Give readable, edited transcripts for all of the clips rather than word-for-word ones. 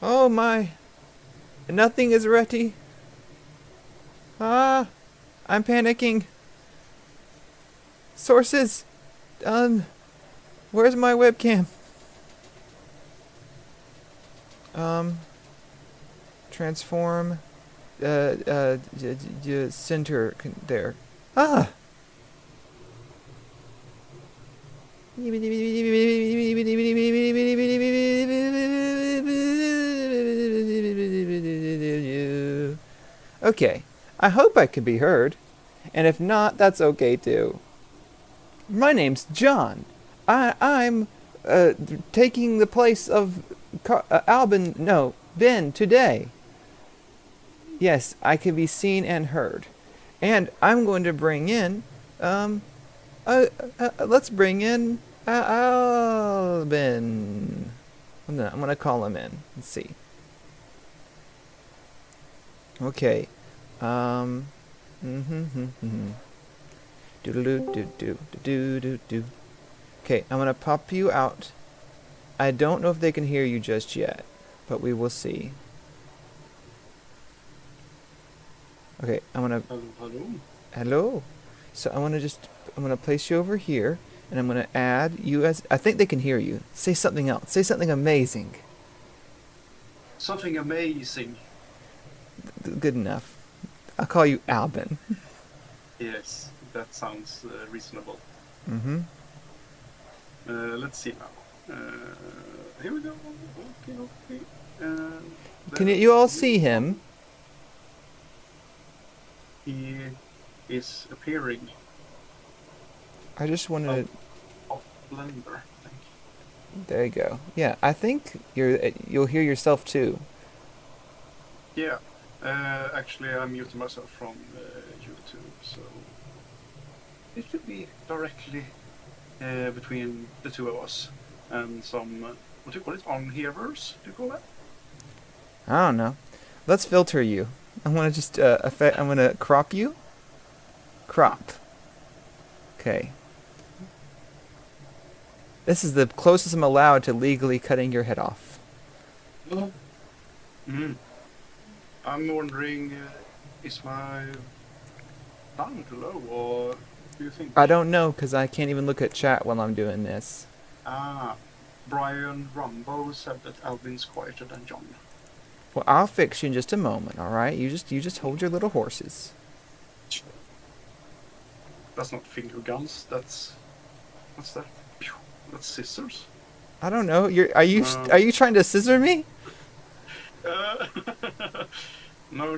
Oh my. Nothing is ready. Ah, I'm panicking. Sources. Where's my webcam? Um, transform. Center there. Ah. Okay, I hope I can be heard, and if not, that's okay too. My name's John. I'm taking the place of Albin. No, Ben today. Yes, I can be seen and heard, and I'm going to bring in. Let's bring in Albin. I'm gonna call him in. Let's see. Okay. Um. Do do do do do do do do. Okay, I'm gonna pop you out. I don't know if they can hear you just yet, but we will see. Okay, I'm gonna. Hello. Hello. So I'm gonna place you over here, and I'm gonna add you as. I think they can hear you. Say something else. Say something amazing. Something amazing. Good enough. I'll call you Albin. Yes, that sounds reasonable. Mm-hmm. Let's see now. Here we go. Okay. Can you all see him? He is appearing I just wanted to. off Blender, I think. There you go. Yeah, I think you'll hear yourself too. Yeah. Actually, I'm muting myself from YouTube, so it should be directly between the two of us and some, what do you call it, on-hearers, do you call that? I don't know. Let's filter you. I want to just I'm gonna crop you. Crop. Okay. This is the closest I'm allowed to legally cutting your head off. Mm. I'm wondering, is my sound too low, or do you think? I don't know because I can't even look at chat while I'm doing this. Brian Rumbo said that Albin's quieter than John. Well, I'll fix you in just a moment. All right. You just hold your little horses. That's not finger guns. What's that? Pew. That's scissors. I don't know. Are you trying to scissor me? No.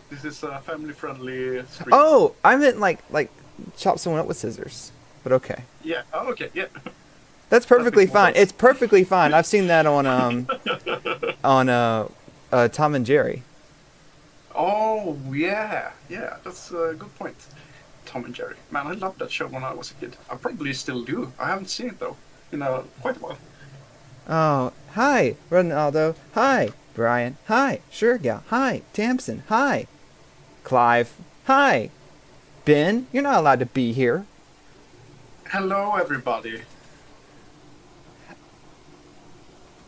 This is a family-friendly stream. Oh, I meant like chop someone up with scissors. But okay. Yeah. Oh, okay. Yeah. That's perfectly fine. It's perfectly fine. I've seen that on Tom and Jerry. Oh yeah. That's a good point. Tom and Jerry. Man, I loved that show when I was a kid. I probably still do. I haven't seen it though in quite a while. Oh, hi, Ronaldo. Hi, Brian. Hi, Shergal. Hi, Tamsin. Hi, Clive. Hi, Ben. You're not allowed to be here. Hello, everybody.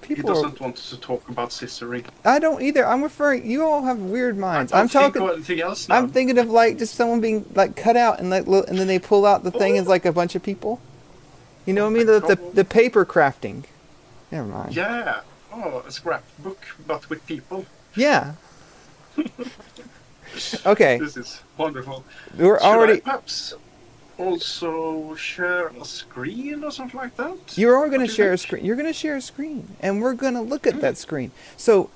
He doesn't want to talk about scissoring. I don't either. I'm referring. You all have weird minds. I'm talking. Anything else now. I'm thinking of like just someone being like cut out and and then they pull out the thing as like a bunch of people. You know what I mean? The paper crafting. Never mind. Yeah. Oh, a scrapbook, but with people. Yeah. Okay. This is wonderful. We're already. I perhaps also share a screen or something like that? You're all going to share a screen. You're going to share a screen, and we're going to look at that screen. So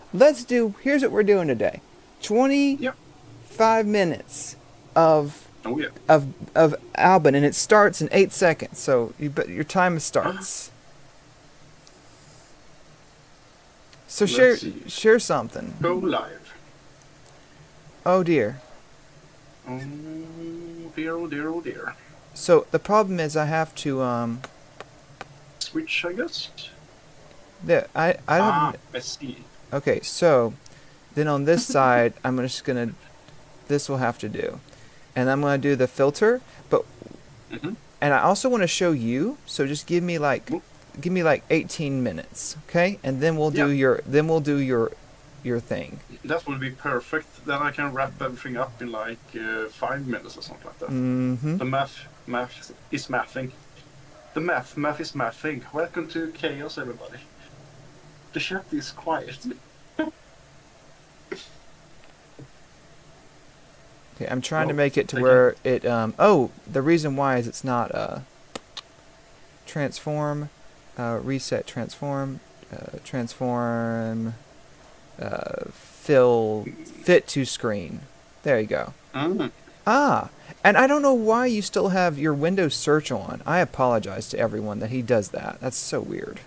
here's what we're doing today. 25 minutes of Albin, and it starts in 8 seconds. So your time starts. So share something. Go live. Oh dear. Oh dear, oh dear, oh dear. So the problem is I have to switch, I guess. I don't. I see. Okay, so then on this side, this will have to do, and I'm gonna do the filter, but and I also want to show you. So just give me like give me like 18 minutes, okay? And then we'll do Yeah. your thing. That would be perfect. Then I can wrap everything up in like 5 minutes or something like that. Mm-hmm. The math is mathing. The math is mathing. Welcome to chaos, everybody. The chat is quiet. Okay, I'm trying to Oh, make it to they where it oh, the reason why is it's not transform, reset transform, transform, fit to screen. There you go. Mm. Ah, and I don't know why you still have your Windows search on. I apologize to everyone that he does that. That's so weird.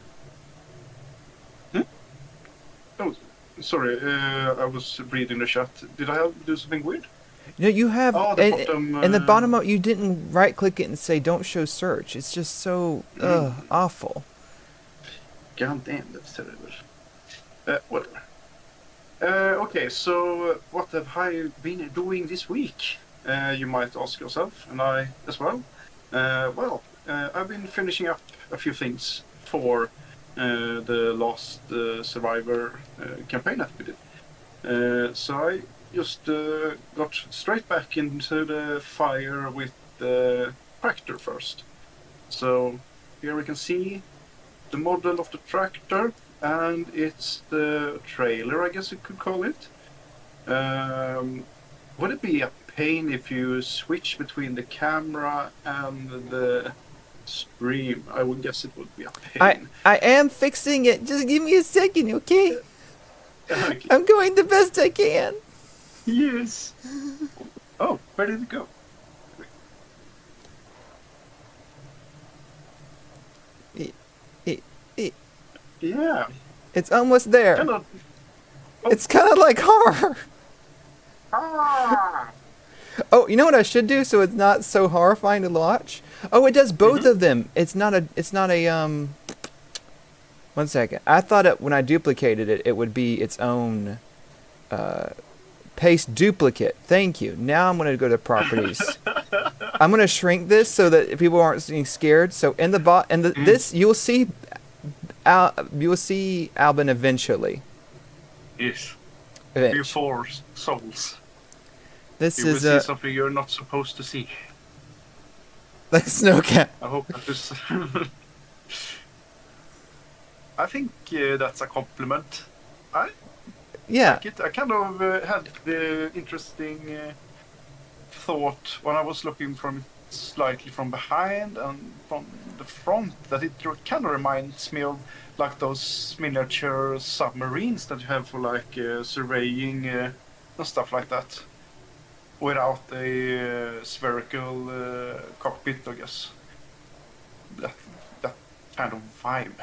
Oh, sorry. I was reading the chat. Did I do something weird? You know, you have Oh, the bottom. in the bottom of you didn't right click it and say don't show search. It's just so awful. God damn, that's terrible. Whatever. Okay, so what have I been doing this week? You might ask yourself, and I as well. I've been finishing up a few things for the Last Survivor campaign that we did. So I just got straight back into the fire with the tractor first. So here we can see the model of the tractor, and it's the trailer, I guess you could call it. Would it be a pain if you switch between the camera and the stream? I would guess it would be a pain. I am fixing it. Just give me a second, okay? Okay. I'm going the best I can. Yes. Oh, where did it go? Yeah. It's almost there. Hello. Oh. It's kind of like horror. Ah. Oh, you know what I should do so it's not so horrifying to watch? Oh, it does both of them. It's not a 1 second. I thought when I duplicated it, it would be its own paste duplicate. Thank you. Now I'm going to go to properties. I'm going to shrink this so that people aren't being scared. So in the this you'll see Albin eventually. Yes. Eventually. You four souls. This You will is see something you're not supposed to see. like snowcat. I hope that is. I think that's a compliment. Yeah. Like it. I kind of had the interesting thought when I was looking from slightly from behind and from the front that it kind of reminds me of like those miniature submarines that you have for like surveying and stuff like that, without a spherical cockpit, I guess. That kind of vibe.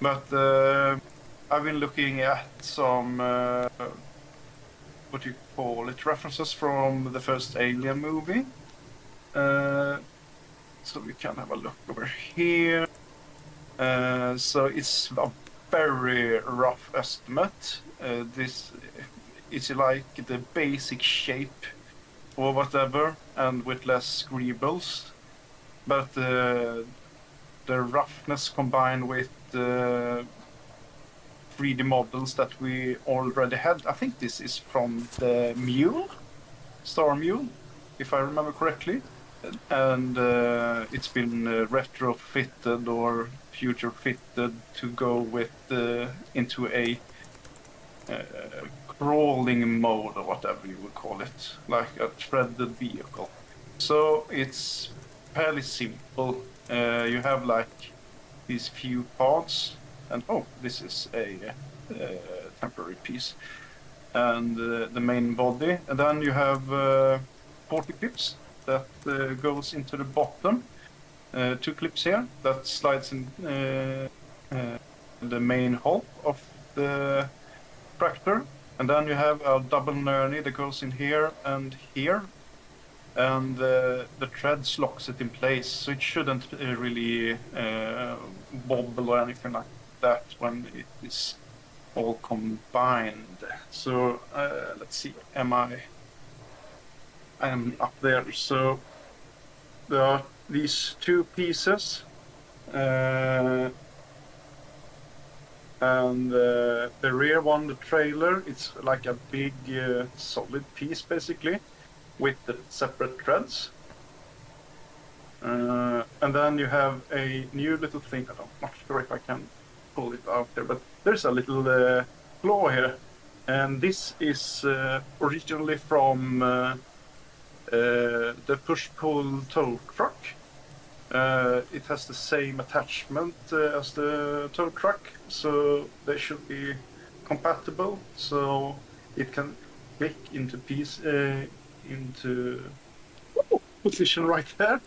But I've been looking at some what do you call it, references from the first Alien movie. So we can have a look over here. So it's a very rough estimate. This it's like the basic shape or whatever, and with less scribbles. But the roughness combined with the 3D models that we already had. I think this is from the Star Mule, if I remember correctly. And it's been retrofitted or future fitted to go with into a crawling mode or whatever you would call it, like a threaded vehicle. So it's fairly simple. You have like these few parts, and this is a temporary piece, and the main body, and then you have 40 clips that goes into the bottom. 2 clips here that slides in the main hull of the tractor, and then you have a double nerney that goes in here and here, and the threads locks it in place, so it shouldn't really wobble or anything like that when it is all combined. So let's see, I am up there. So there are these 2 pieces And the rear one, the trailer, it's like a big solid piece basically with the separate treads. And then you have a new little thing. I'm not sure if I can pull it out there, but there's a little claw here. And this is originally from the push-pull tow truck. It has the same attachment as the tow truck, so they should be compatible. So it can click into into position right there,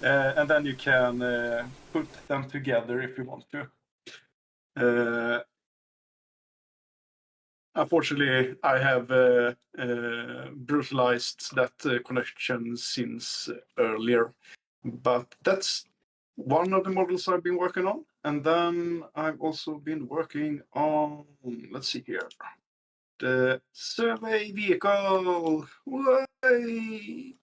and then you can put them together if you want to. Unfortunately, I have brutalized that connection since earlier, but that's one of the models I've been working on. And then I've also been working on, let's see here, the survey vehicle. Way!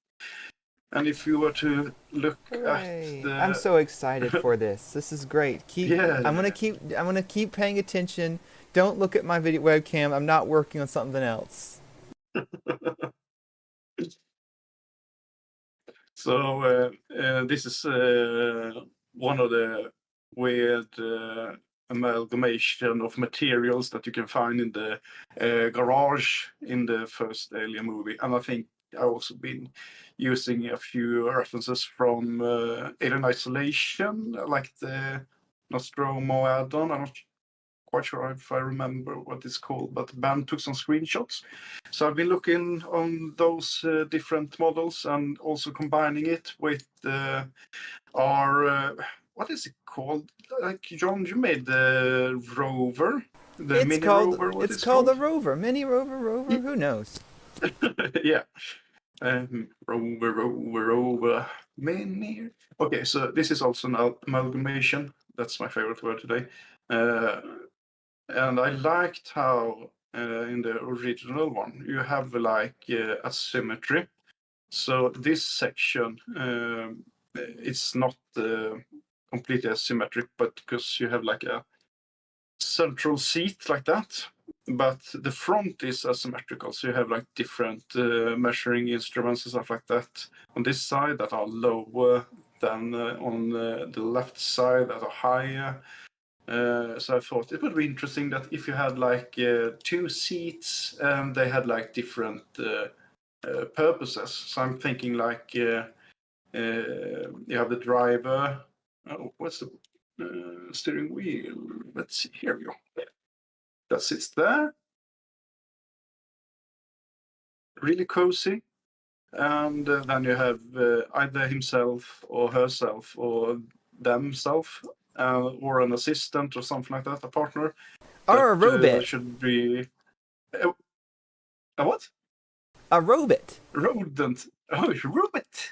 And if you were to look Hooray. at the, I'm so excited for this. This is great. yeah, I'm gonna keep paying attention. Don't look at my video webcam. I'm not working on something else. So this is one of the weird amalgamation of materials that you can find in the garage in the first Alien movie, and I think I've also been using a few references from Alien Isolation, like the Nostromo add-on. I'm not quite sure if I remember what it's called, but Ben took some screenshots. So I've been looking on those different models and also combining it with our, what is it called? Like, John, you made the rover, the mini rover, what It's it's called a called? rover, mini rover. Who knows? Yeah. Rover, mini. Okay, so this is also an amalgamation. That's my favorite word today. Uh, And I liked how in the original one you have like asymmetry. So this section it's not completely asymmetric, but because you have like a central seat like that, but the front is asymmetrical. So you have like different measuring instruments and stuff like that on this side that are lower than on the left side that are higher. So I thought it would be interesting that if you had like two seats and they had like different purposes. So I'm thinking like you have the driver. Oh, what's the steering wheel? Let's see. Here we go. That sits there. Really cozy. And then you have either himself or herself or themself or an assistant or something like that, a partner Or a that robot. should be a what? A robot. Rodent. Oh, robot.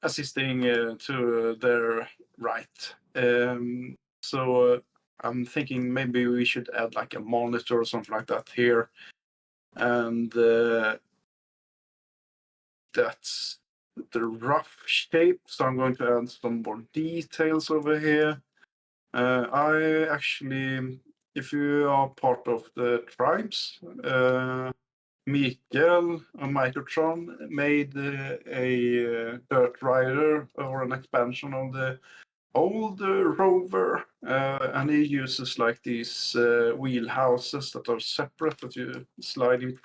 Assisting to their right. So I'm thinking maybe we should add like a monitor or something like that here. And that's the rough shape. So I'm going to add some more details over here. I actually, if you are part of the tribes, Mikael and Microtron made a dirt rider or an expansion of the old rover, and he uses like these wheel houses that are separate that you slide in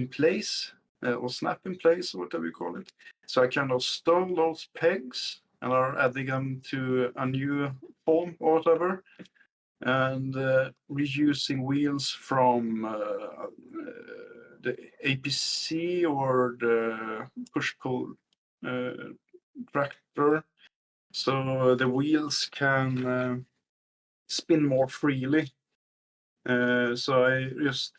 place or snap in place or whatever you call it. So I kind of stole those pegs and are adding them to a new form or whatever, and reusing wheels from the APC or the push-pull tractor, so the wheels can spin more freely. So I just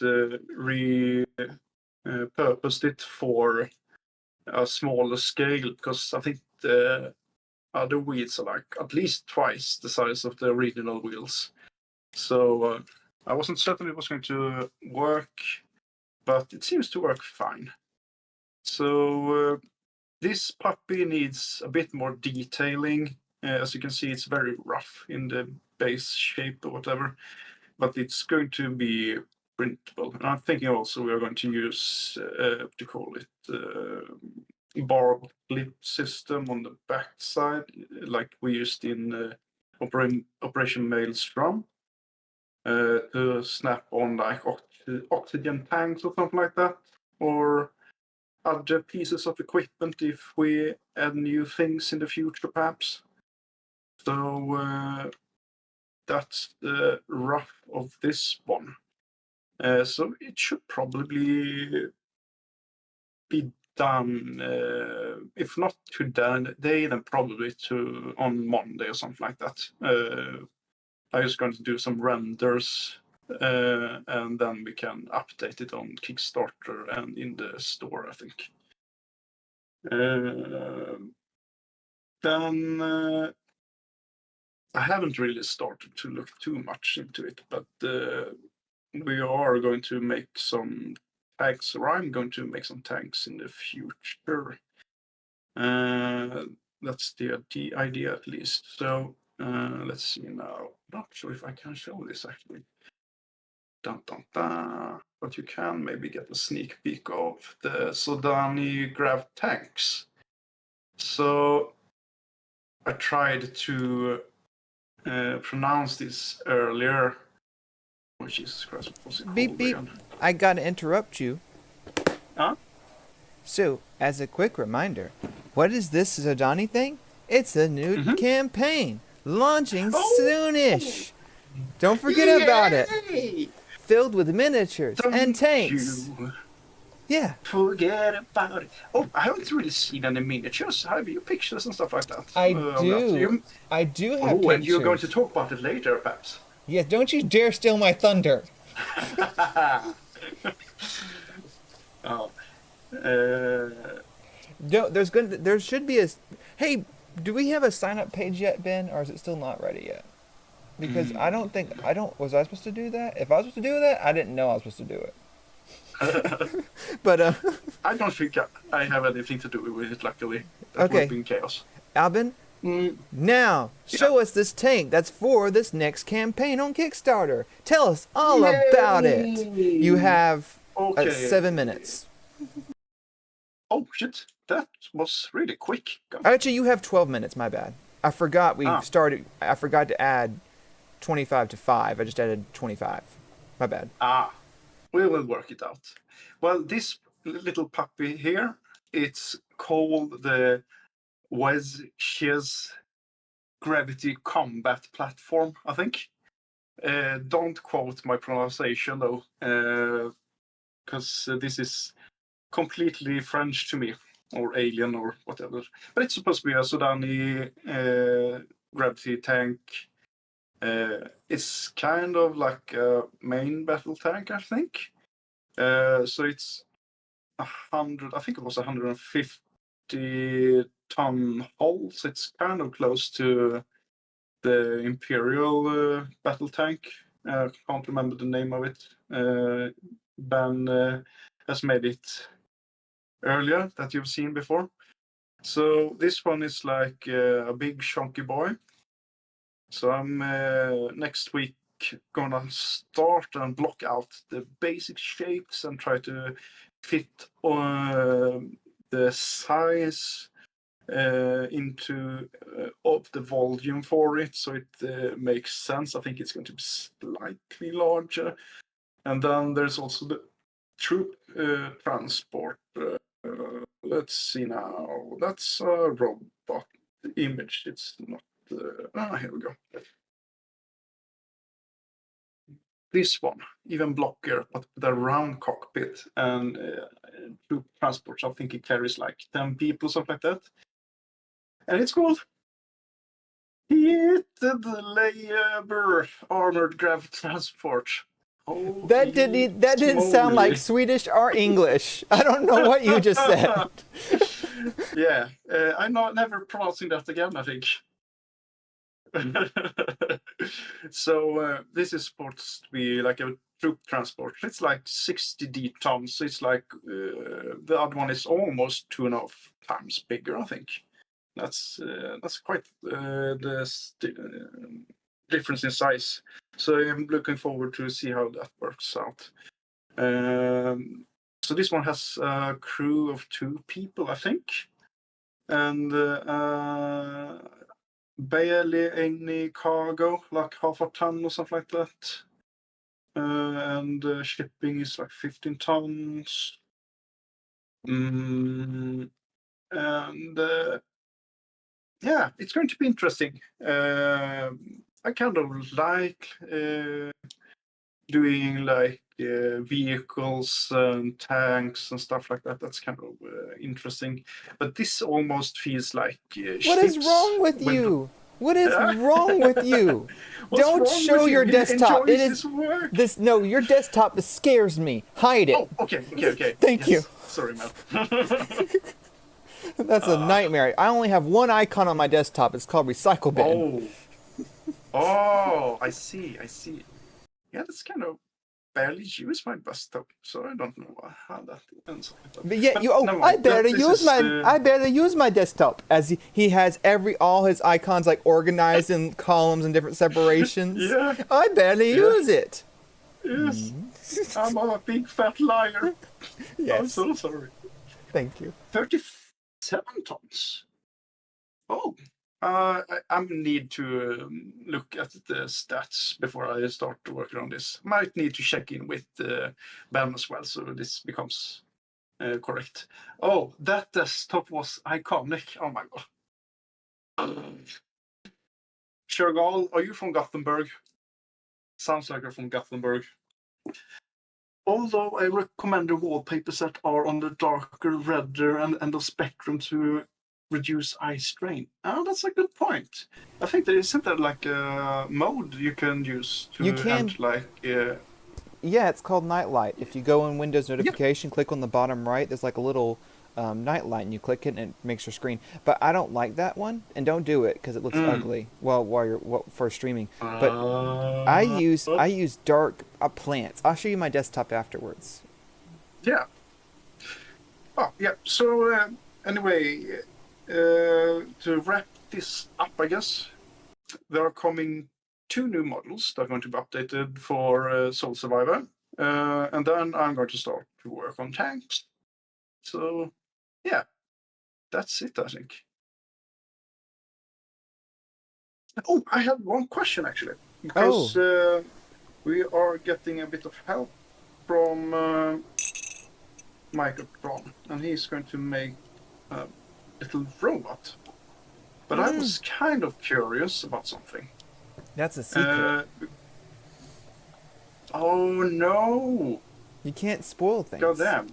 repurposed it for a smaller scale because I think the other wheels are like at least twice the size of the original wheels. So I wasn't certain it was going to work, but it seems to work fine. So This puppy needs a bit more detailing. As you can see, it's very rough in the base shape or whatever, but it's going to be printable. And I'm thinking also we are going to use, what do you call it, barbed lip system on the back side, like we used in Operation Maelstrom, to snap on like oxygen tanks or something like that, or other pieces of equipment if we add new things in the future, perhaps. So that's the rough of this one. So it should probably be done, if not today, then probably on Monday or something like that. I'm just going to do some renders, and then we can update it on Kickstarter and in the store, I think. Then I haven't really started to look too much into it, but we are going to make some tags, or I'm going to make some tags in the future. That's the idea, at least. So let's see now. Not sure if I can show this actually. Dun, dun, dun. But you can maybe get a sneak peek of the Sodani grav tanks. So I tried to pronounce this earlier. Oh, Jesus Christ, what's it called Beep beep. again? I gotta interrupt you. Huh? So, as a quick reminder, what is this Zodani thing? It's a new campaign launching soonish. Don't forget about it. Filled with miniatures and tanks. Yeah. Forget about it. Oh, I haven't really seen any miniatures. Have you pictures and stuff like that? I do. I do have pictures. And you're going to talk about it later, perhaps. Yes, don't you dare steal my thunder. Oh. No, there should be a. Hey, do we have a sign up page yet, Ben, or is it still not ready yet? Because I don't. Was I supposed to do that? If I was supposed to do that, I didn't know I was supposed to do it. But I don't think I have anything to do with it. Luckily, that would have been chaos. Albin, now show us this tank that's for this next campaign on Kickstarter. Tell us all about it. You have 7 minutes. Oh shit! That was really quick. Actually, you have 12 minutes. My bad. I forgot started. I forgot to add 25 to 5. I just added 25. My bad. We will work it out. Well, this little puppy here, it's called the Wez's Gravity Combat Platform, I think. Don't quote my pronunciation though, because this is completely French to me, or alien, or whatever. But it's supposed to be a Sodani gravity tank. It's kind of like a main battle tank, I think. So it's 100. I think it was 150-ton hull. So it's kind of close to the Imperial battle tank. I can't remember the name of it. Ben has made it earlier that you've seen before. So this one is like a big chunky boy. So I'm next week gonna start and block out the basic shapes and try to fit the size into of the volume for it, so it makes sense. I think it's going to be slightly larger, and then there's also the troop transport. Let's see now. That's a robot image. It's not. Here we go. This one, even blocker, but with a round cockpit and troop transports. I think it carries like 10 people, something like that. And it's called Hit the Labor Armored Grav Transport. That didn't sound like Swedish or English. I don't know what you just said. Yeah, I'm never pronouncing that again, I think. So this is supposed to be like a troop transport. It's like 60 tons. So it's like the other one is almost 2.5 times bigger, I think. That's quite difference in size. So I'm looking forward to see how that works out. So this one has a crew of 2 people, I think, and barely any cargo, like half a ton or something like that. And shipping is like 15 tons. And yeah, it's going to be interesting. I kind of like doing like vehicles and tanks and stuff like that. That's kind of interesting. But this almost feels like What is ships. wrong with you? What is wrong with you? What's Don't wrong show with your you? desktop. It Enjoys is his work. this. No, your desktop scares me. Hide it. Oh, okay. Thank you. Sorry, man. That's a nightmare. I only have one icon on my desktop. It's called Recycle Bin. Oh, I see. Yeah, that's kind of barely use my desktop, so I don't know how that ends up. But yeah, never I mind. barely use my desktop as he has all his icons like organized in columns and different separations. Yeah. I barely use it. Yes. I'm a big fat liar. Yes. I'm so sorry. Thank you. 37 tons. Oh. I need to look at the stats before I start working on this. Might need to check in with Ben as well, so this becomes correct. Oh, that desktop was iconic. Oh my god. Shergal, are you from Gothenburg? Sounds like you're from Gothenburg. Although I recommend the wallpapers that are on the darker, redder end of spectrum to reduce eye strain. Oh, that's a good point. I think there isn't there like a mode you can use to end like. Yeah, it's called Nightlight. If you go in Windows Notification, click on the bottom right. There's like a little nightlight, and you click it, and it makes your screen. But I don't like that one, and don't do it because it looks ugly. Well, for streaming. But I use dark plants. I'll show you my desktop afterwards. Yeah. Oh yeah. So anyway. To wrap this up, I guess, there are coming 2 new models that are going to be updated for Soul Survivor. And then I'm going to start to work on tanks. So, yeah, that's it, I think. Oh, I have one question, actually. Because we are getting a bit of help from Microtron. And he's going to make little robot. But I was kind of curious about something. That's a secret. Oh no! You can't spoil things. Goddamn.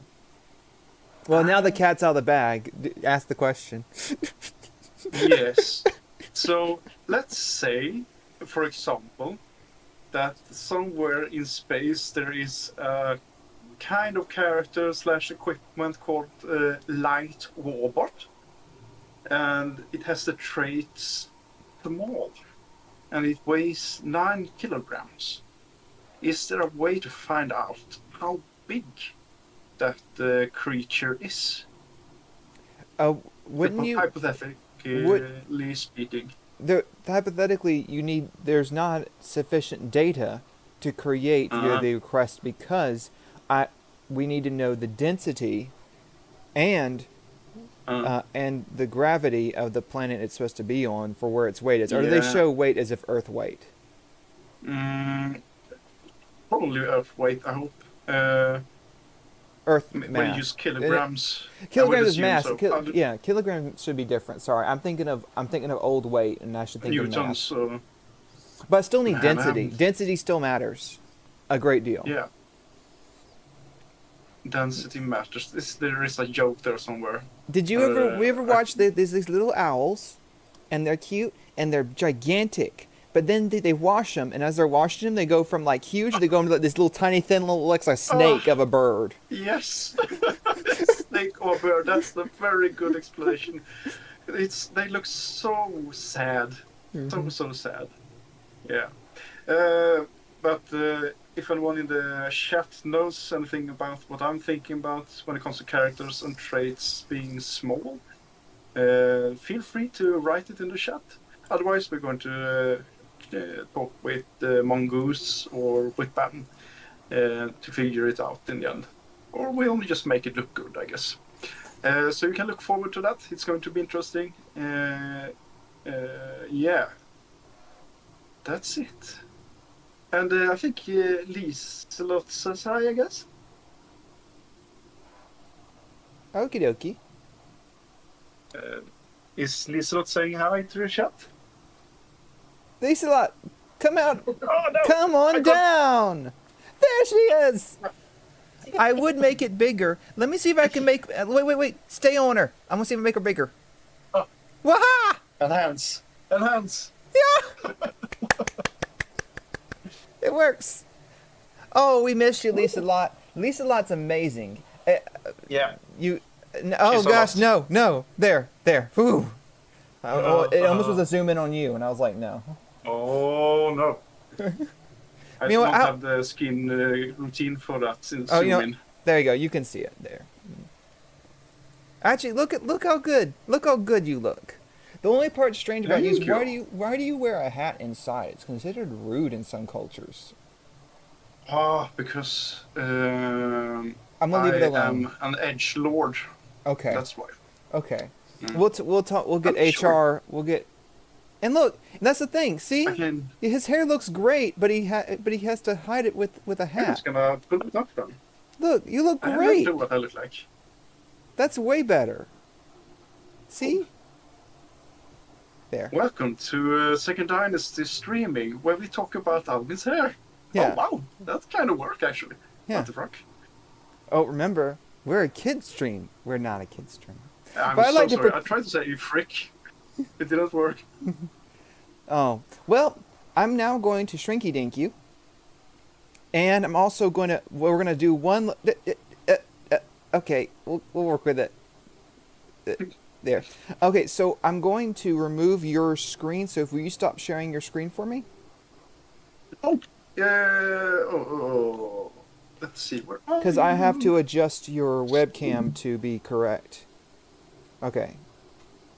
Well, now the cat's out of the bag. Ask the question. Yes. So let's say, for example, that somewhere in space there is a kind of character / equipment called Light Warbot. And it has the traits small, and it weighs 9 kilograms. Is there a way to find out how big that creature is? Wouldn't you? Hypothetically speaking. Hypothetically, there's not sufficient data to create the request because we need to know the density and the gravity of the planet it's supposed to be on for where its weight is. Or do they show weight as if Earth weight? Probably Earth weight, I hope. Earth mass. When you use kilograms. Kilograms is mass. So. Kilograms should be different. Sorry, I'm thinking of old weight, and I should think Newtons, of mass. But I still need density. Density still matters a great deal. Yeah. Density matters. There is a joke there somewhere. Did you ever watch there's these little owls, and they're cute and they're gigantic, but then they wash them, and as they're washing them, they go from like huge, they go into this little tiny thin little looks like a snake of a bird. Yes, snake or bird. That's a very good explanation. They look so sad, so sad. Yeah. but if anyone in the chat knows anything about what I'm thinking about when it comes to characters and traits being small, feel free to write it in the chat. Otherwise, we're going to talk with Mongoose or with Bam to figure it out in the end. Or we'll just make it look good, I guess. So you can look forward to that. It's going to be interesting. Yeah. That's it. And I think Liselott says hi, I guess. Okie dokie. Is Liselott saying hi to the chat? Liselott, come out. Oh, no. Come on down. There she is. I would make it bigger. Let me see if I can make... Wait. Stay on her. I'm going to see if I can make her bigger. Oh. Waha! Enhance. Yeah! It works. Oh, we missed you, Liselott. Liselott's amazing. Yeah. You... Oh, gosh, no. There. Whew. It almost was a zoom in on you, and I was like, no. Oh, no. I don't have the skin routine for that since zoom in. There you go. You can see it there. Actually, look how good you look. The only part strange about you is why do you wear a hat inside? It's considered rude in some cultures. Because I'm gonna leave it alone. I'm an edge lord. Okay. That's why. Okay. We'll talk. We'll get HR. Sure. We'll get. And look, that's the thing. See, his hair looks great, but he has to hide it with a hat. I'm just gonna put it up then. Look, you look great. I don't know what I look like. That's way better. See? There. Welcome to Second Dynasty streaming, where we talk about Albin's hair. Yeah. Oh wow, that's kind of work actually. Yeah. What the fuck? Oh, remember, we're a kid stream. We're not a kid stream. I'm so sorry. I tried to say you frick. It didn't work. Oh, well, I'm now going to Shrinky Dink you. And I'm also going to, we're going to do one, okay, we'll work with it. There. Okay, so I'm going to remove your screen, so if you stop sharing your screen for me? Oh, yeah, let's see. Because I have to adjust your webcam to be correct. Okay.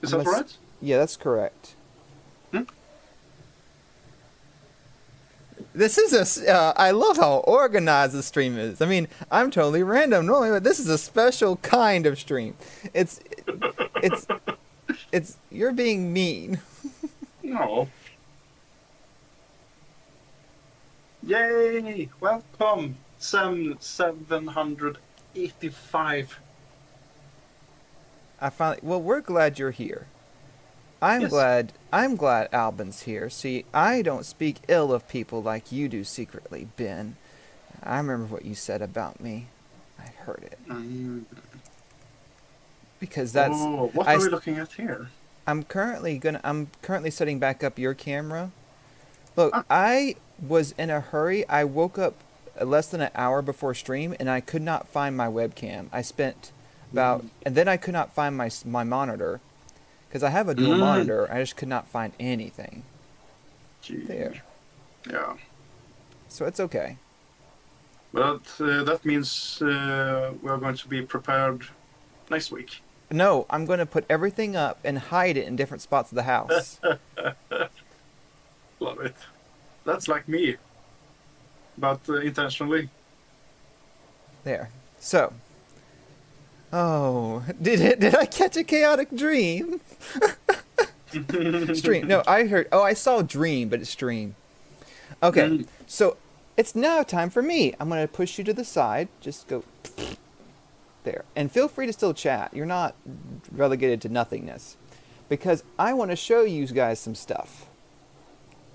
Is that right? Yeah, that's correct. This is I love how organized the stream is. I mean, I'm totally random normally, but this is a special kind of stream. It's, you're being mean. No. Yay! Welcome, 785. Well, we're glad you're here. I'm glad Albin's here. See, I don't speak ill of people like you do secretly, Ben. I remember what you said about me. I heard it. Because that's... Oh, what are we looking at here? I'm currently setting back up your camera. Look, I was in a hurry. I woke up less than an hour before stream, and I could not find my webcam. I spent about... And then I could not find my monitor. Because I have a dual monitor, I just could not find anything. Jeez. There. Yeah. So it's okay. But that means we are going to be prepared next week. No, I'm going to put everything up and hide it in different spots of the house. Love it. That's like me. But intentionally. There. So. Oh, did I catch a chaotic dream? Stream. No, I saw dream, but it's dream. Okay, so it's now time for me. I'm going to push you to the side. Just go there. And feel free to still chat. You're not relegated to nothingness. Because I want to show you guys some stuff.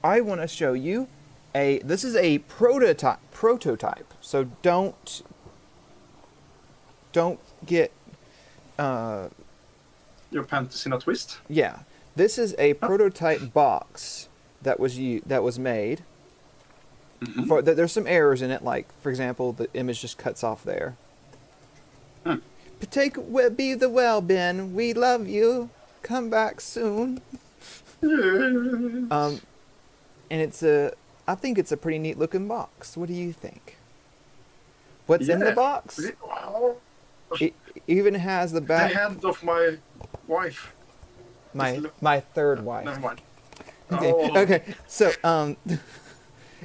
I want to show you this is a prototype. So don't get your panties in a twist. Yeah, this is a prototype box that was made. There's some errors in it, like for example, the image just cuts off there. Be the well, Ben. We love you. Come back soon. And it's I think it's a pretty neat looking box. What do you think? What's in the Yeah. box? Wow. It even has the The back. hand of my wife. My third wife. Never mind. Okay. Oh. Okay. So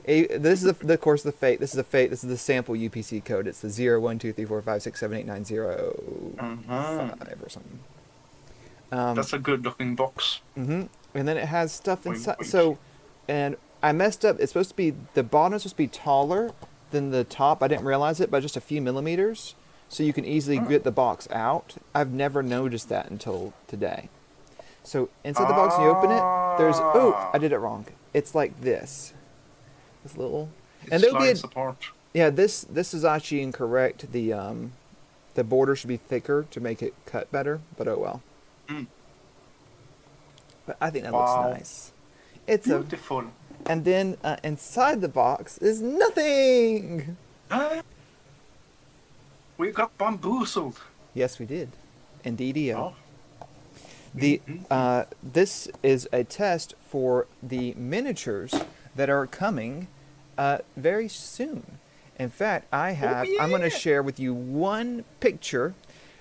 this is of course the fate. This is a fate. This is the sample UPC code. It's the 012345678905 or something. That's a good looking box. And then it has stuff Wink, inside. wink. So, and I messed up. It's supposed to be the bottom is supposed to be taller than the top. I didn't realize it by just a few millimeters. So you can easily get the box out. I've never noticed that until today. So inside the box, when you open it, there's I did it wrong. It's like this. This little, It and there'll be slides apart. yeah. This is actually incorrect. The border should be thicker to make it cut better. But oh well. Mm. But I think that Wow. looks nice. It's Beautiful. and then inside the box is nothing. We got bamboozled. Yes, we did. Indeed. Oh. This is a test for the miniatures that are coming very soon. In fact, I'm going to share with you one picture.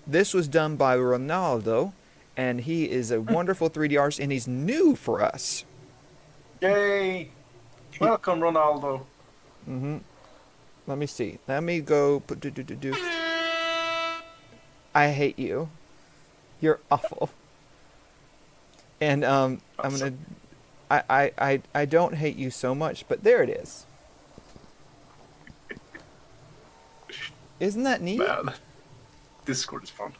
This was done by Ronaldo, and he is a wonderful 3D artist, and he's new for us. Yay! Welcome, Ronaldo. Let me see. Let me go. I hate you. You're awful. And I'm gonna. I don't hate you so much, but there it is. Isn't that neat? Man, Discord is fun.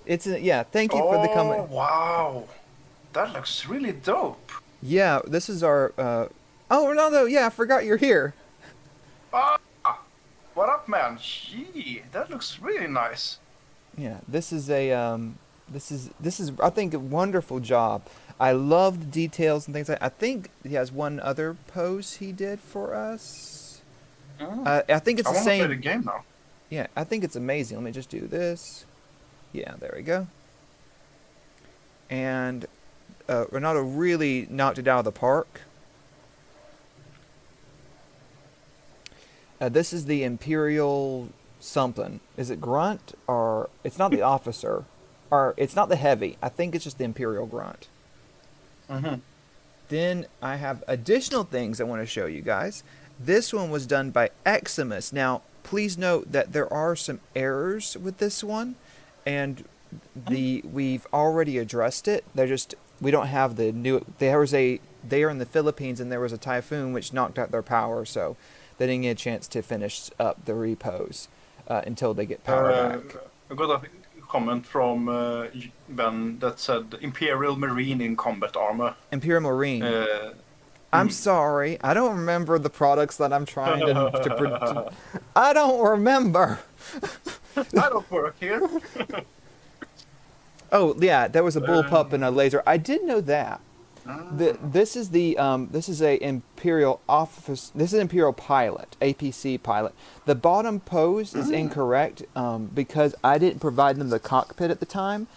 Yeah. Thank you for the comment. Wow, that looks really dope. Yeah, this is our. Oh, Ronaldo. Yeah, I forgot you're here. Ah, what up, man? Gee, that looks really nice. Yeah, this is a this is I think a wonderful job. I love the details and things like. I think he has one other pose he did for us. I think it's I the want to same. play the game now. Yeah, I think it's amazing. Let me just do this. Yeah, there we go. And Ronaldo really knocked it out of the park. This is the Imperial something. Is it Grunt? Or it's not the officer. Or it's not the Heavy. I think it's just the Imperial Grunt. Then I have additional things I want to show you guys. This one was done by Eximus. Now, please note that there are some errors with this one, and we've already addressed it. We don't have the new. They are in the Philippines, and there was a typhoon which knocked out their power, so they didn't get a chance to finish up the repos until they get power back. I got a comment from Ben that said Imperial Marine in combat armor. Imperial Marine. I'm sorry. I don't remember the products that I'm trying to produce. I don't remember. I don't work here. Oh, yeah, there was a bullpup and a laser. I did know that. This is a Imperial office. This is Imperial pilot, APC pilot. The bottom pose is incorrect because I didn't provide them the cockpit at the time,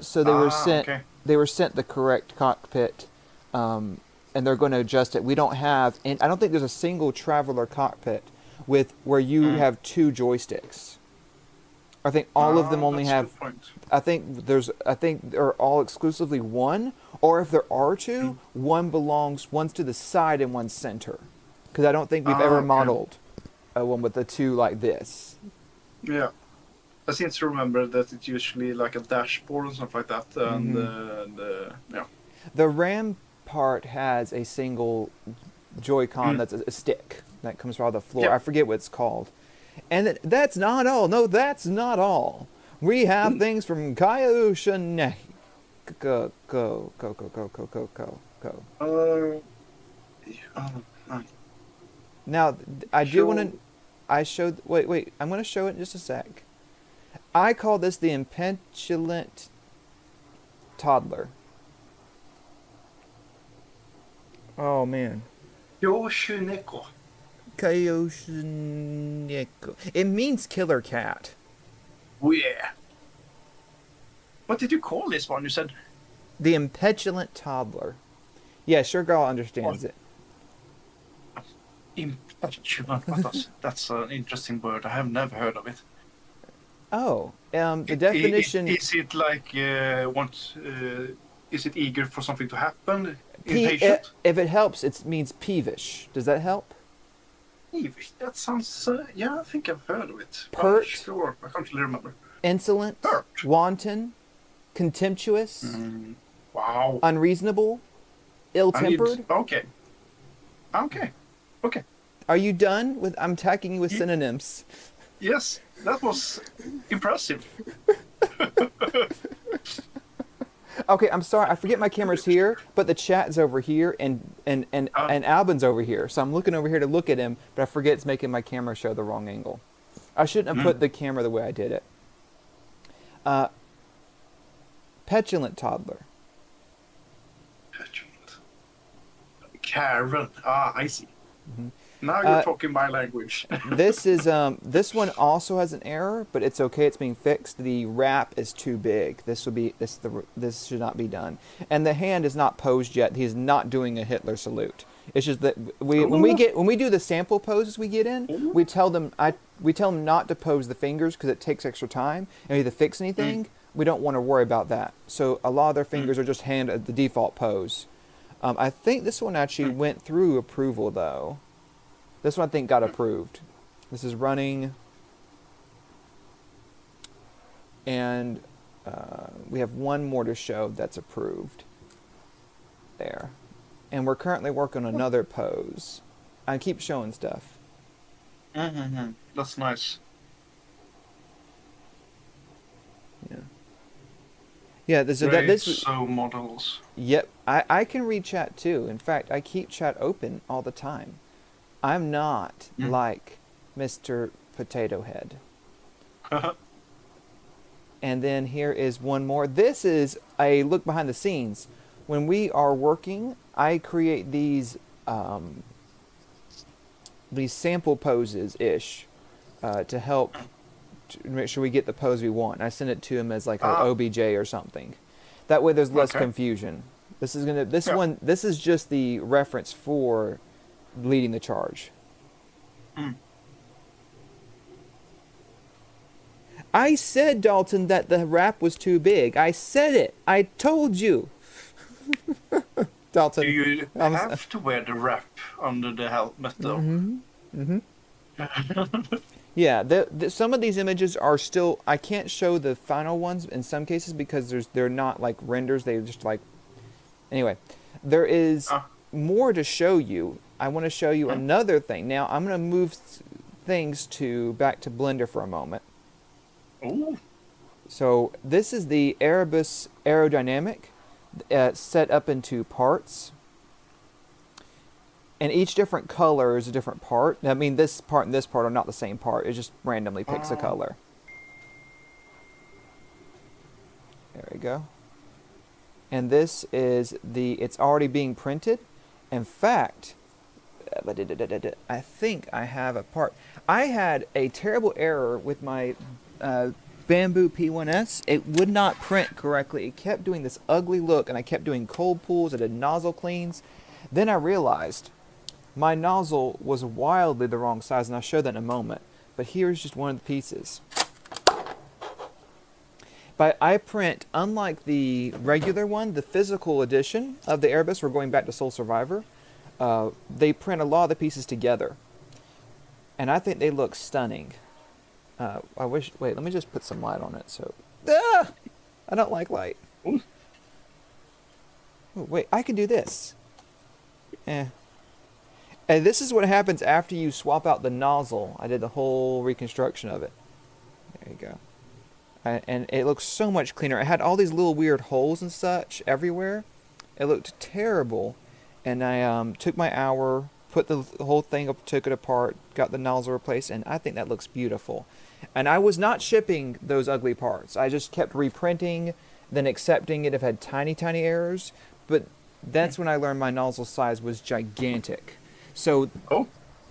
so they were sent. Okay. They were sent the correct cockpit, and they're going to adjust it. We don't have, and I don't think there's a single Traveler cockpit with where you have two joysticks. I think all of them only have. I think they're all exclusively one, or if there are two, one's to the side and one's center. Because I don't think we've ever modeled one with the two like this. Yeah, I seem to remember that it's usually like a dashboard or something like that, and yeah. The RAM part has a single Joy-Con that's a stick that comes out of the floor. Yeah. I forget what it's called. And that's not all. No, that's not all. We have things from Kaioshin. Go. Now, I do want to. I showed. Wait. I'm going to show it in just a sec. I call this the impetulant toddler. Oh man. Yoshuneko. Kaioshineko. It means killer cat. Oh yeah. What did you call this one? You said The impetulant toddler. Yeah, sure girl understands Oh, it. impetulant. That's an interesting word. I have never heard of it. Oh, the definition Is it like is it eager for something to happen? if Impatient? it helps, it means peevish. Does that help? Peevish. That sounds. Yeah, I think I've heard of it. But Pert, sure, I can't really remember. insolent, Hurt. wanton, contemptuous, Mm, wow. unreasonable, I need. ill-tempered. Okay. Okay. Okay. Are you done with? I'm attacking you with Ye- synonyms. yes, that was impressive. Okay, I'm sorry. I forget my camera's here, but the chat's over here, and Albin's over here. So I'm looking over here to look at him, but I forget it's making my camera show the wrong angle. I shouldn't have put the camera the way I did it. Petulant toddler. Petulant. Karen. Ah, I see. Now you're talking my language. This is this one also has an error, but it's okay. It's being fixed. The wrap is too big. This should not be done. And the hand is not posed yet. He's not doing a Hitler salute. It's just that when we do the sample poses we get in, we tell them not to pose the fingers because it takes extra time. And if they fix anything, we don't want to worry about that. So a lot of their fingers are just hand at the default pose. I think this one actually went through approval though. This one I think got approved. This is running, and we have one more to show that's approved. There. And we're currently working on another pose. I keep showing stuff. Mm-hmm. That's nice. Yeah. Yeah, this models. Yep, I can read chat too. In fact, I keep chat open all the time. I'm not like Mr. Potato Head. And then here is one more. This is a look behind the scenes. When we are working, I create these sample poses-ish to help to make sure we get the pose we want. I send it to him as like an OBJ or something. That way there's less confusion. This is just the reference for leading the charge. I said, Dalton, that the wrap was too big. I said it. I told you. Dalton. Do you have to wear the wrap under the helmet though? Yeah, some of these images are still. I can't show the final ones in some cases because they're not like renders. They just like. Anyway, there is more to show you. I want to show you another thing. Now I'm going to move things back to Blender for a moment. Ooh. So this is the Erebus aerodynamic set up into parts. And each different color is a different part. I mean, this part and this part are not the same part. It just randomly picks a color. There we go. And this is it's already being printed. In fact, I think I have a part. I had a terrible error with my Bamboo P1S. It would not print correctly. It kept doing this ugly look, and I kept doing cold pulls. I did nozzle cleans. Then I realized my nozzle was wildly the wrong size, and I'll show that in a moment. But here's just one of the pieces. But I print, unlike the regular one, the physical edition of the Erebus, we're going back to Soul Survivor, they print a lot of the pieces together. And I think they look stunning. Wait, let me just put some light on it. So, I don't like light. Ooh, wait, I can do this. And this is what happens after you swap out the nozzle. I did the whole reconstruction of it. There you go. And it looks so much cleaner. It had all these little weird holes and such everywhere. It looked terrible. And I took my hour, put the whole thing up, took it apart, got the nozzle replaced, and I think that looks beautiful. And I was not shipping those ugly parts. I just kept reprinting, then accepting it if it had tiny, tiny errors. But that's when I learned my nozzle size was gigantic. So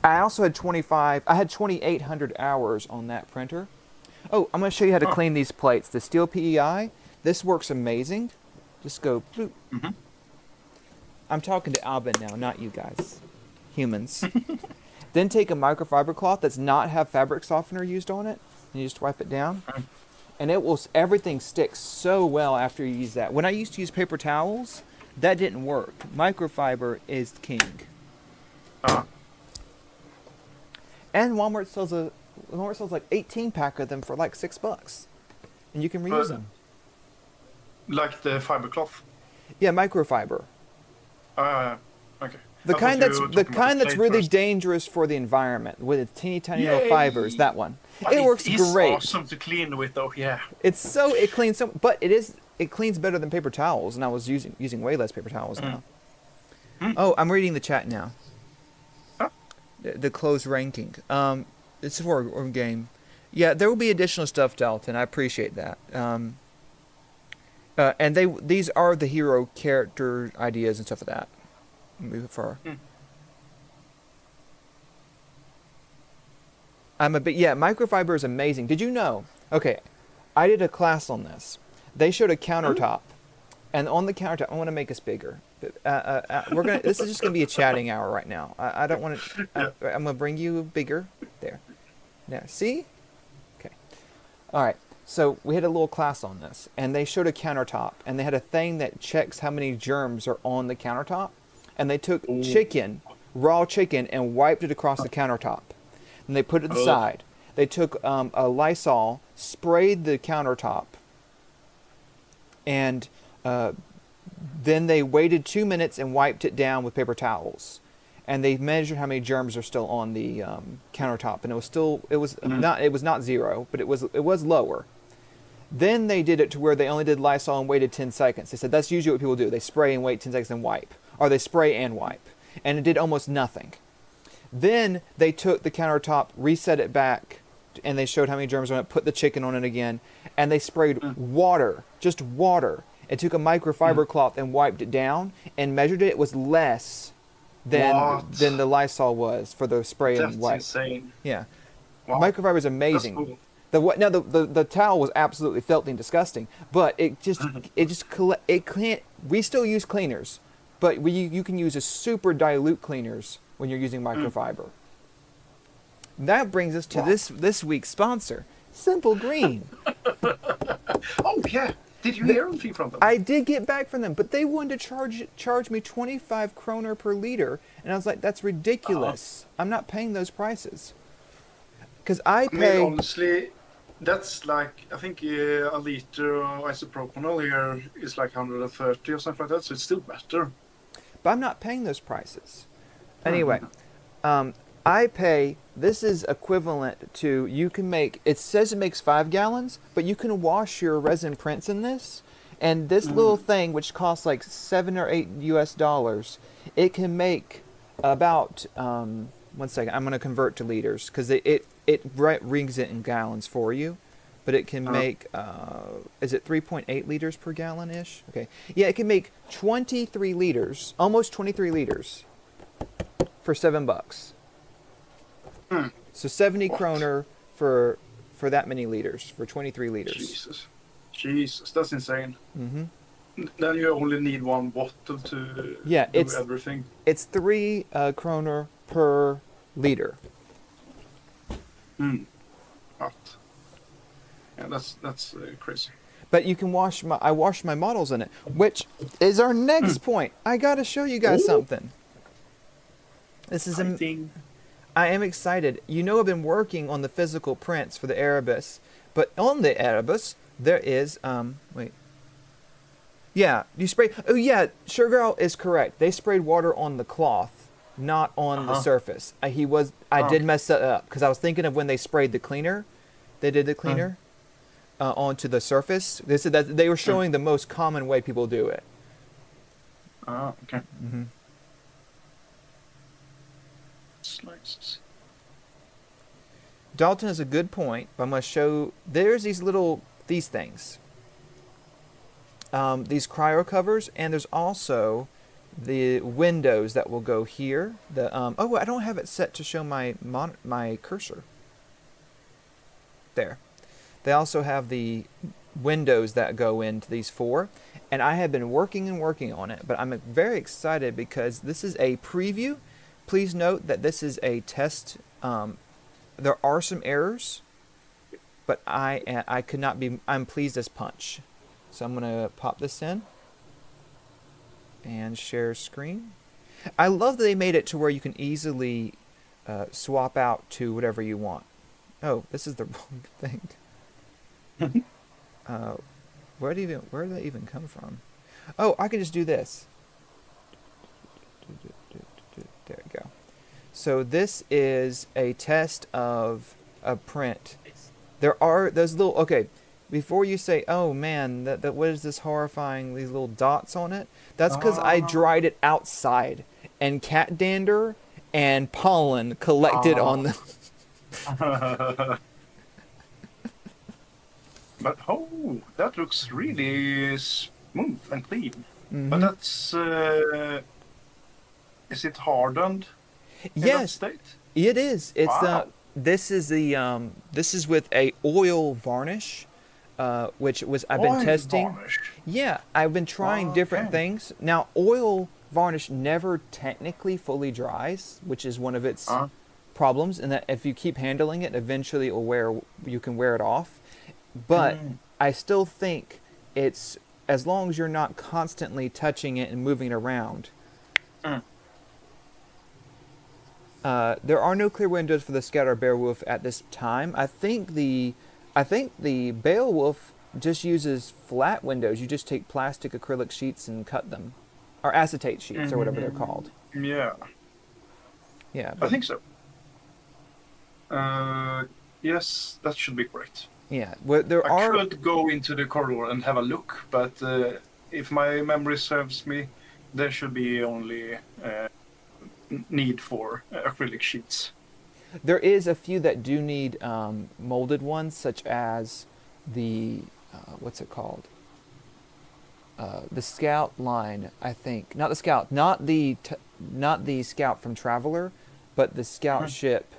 I also had 2,800 hours on that printer. Oh, I'm going to show you how to clean these plates. The steel PEI, this works amazing. Just go bloop. I'm talking to Albin now, not you guys. Humans. Then take a microfiber cloth that's not have fabric softener used on it, and you just wipe it down. And everything sticks so well after you use that. When I used to use paper towels, that didn't work. Microfiber is king. And Walmart sells like 18 pack of them for like $6, and you can reuse them. Like the fiber cloth. Yeah, microfiber. Okay. The kind that's really dangerous for the environment with its teeny tiny little fibers. That one. But it works great. It's awesome to clean with, though. Yeah. It cleans but it cleans better than paper towels, and I was using way less paper towels now. Oh, I'm reading the chat now. Huh? The closed ranking. It's for a game. Yeah, there will be additional stuff, Dalton. I appreciate that. And these are the hero character ideas and stuff like that. Move far. Microfiber is amazing. Did you know? Okay, I did a class on this. They showed a countertop, and on the countertop, I want to make us bigger. This is just gonna be a chatting hour right now. I don't want to. I'm gonna bring you bigger. There. Now, see? Okay. All right. So we had a little class on this, and they showed a countertop, and they had a thing that checks how many germs are on the countertop, and they took raw chicken, and wiped it across the countertop, and they put it to the side. They took a Lysol, sprayed the countertop, and then they waited 2 minutes and wiped it down with paper towels, and they measured how many germs are still on the countertop, and it was not zero, but it was lower. Then they did it to where they only did Lysol and waited 10 seconds. They said that's usually what people do. They spray and wait 10 seconds and wipe, or they spray and wipe, and it did almost nothing. Then they took the countertop, reset it back, and they showed how many germs on it, put the chicken on it again, and they sprayed water, just water, and took a microfiber cloth and wiped it down and measured it. It was less than the Lysol was for the spray and wipe. That's insane. Yeah. Wow. Microfiber is amazing. That's cool. The towel was absolutely filthy and disgusting, but we still use cleaners, but you can use a super dilute cleaners when you're using microfiber. That brings us to this week's sponsor, Simple Green. Oh yeah, did you hear anything from them? I did get back from them, but they wanted to charge me 25 kroner per liter, and I was like, that's ridiculous. I'm not paying those prices. Because I pay. Honestly, that's like, I think a liter isopropanol here is like 130 or something like that, so it's still better. But I'm not paying those prices. Anyway, I pay, this is equivalent to, you can make, it says it makes 5 gallons, but you can wash your resin prints in this. And this little thing, which costs like $7 or $8 US, it can make about, 1 second, I'm going to convert to liters, because it rings it in gallons for you. But it can make, is it 3.8 liters per gallon-ish? Okay. Yeah, it can make 23 liters, almost 23 liters for $7. So 70 kroner for that many liters, for 23 liters. Jesus, that's insane. Then you only need one bottle to do everything. It's 3 kroner per liter. Yeah, that's crazy. But you can I wash my models in it, which is our next point. I gotta show you guys something. This is I am excited. You know, I've been working on the physical prints for the Erebus, but on the Erebus there is you spray. Oh yeah, Sugargirl is correct. They sprayed water on the cloth, not on the surface. I did mess that up because I was thinking of when they sprayed the cleaner. They did the cleaner onto the surface. They said that they were showing the most common way people do it. Oh, okay. Slices. Dalton has a good point, but I'm going to show. There's these things. These cryo covers, and there's also the windows that will go here. I don't have it set to show my cursor. There. They also have the windows that go into these 4, and I have been working and working on it, but I'm very excited because this is a preview. Please note that this is a test. There are some errors, but I could not be. I'm pleased as punch. So I'm gonna pop this in and share screen. I love that they made it to where you can easily swap out to whatever you want. Oh, this is the wrong thing. Where did that even come from? Oh, I can just do this. There we go. So this is a test of a print. There are those little, okay, before you say, oh man, that what is this horrifying, these little dots on it? That's because I dried it outside, and cat dander and pollen collected on the... But that looks really smooth and clean. Mm-hmm. But that's is it hardened? Yes, In that state? it is. It's Wow. this is with a oil varnish, which was I've been Oil testing. varnish. Yeah, I've been trying different Okay. things. Now, oil varnish never technically fully dries, which is one of its problems, and that if you keep handling it, eventually you can wear it off. But I still think it's, as long as you're not constantly touching it and moving it around. There are no clear windows for the Scout or Beowulf at this time. I think the Beowulf just uses flat windows. You just take plastic acrylic sheets and cut them, or acetate sheets, or whatever they're called. Yeah, Yeah, I think so. Yes, that should be correct. yeah. Well, I could go into the corridor and have a look, but if my memory serves me, there should be only need for acrylic sheets. There is a few that do need molded ones, such as the what's it called? The Scout line, I think. Not the Scout, not the Scout from Traveler, but the Scout ship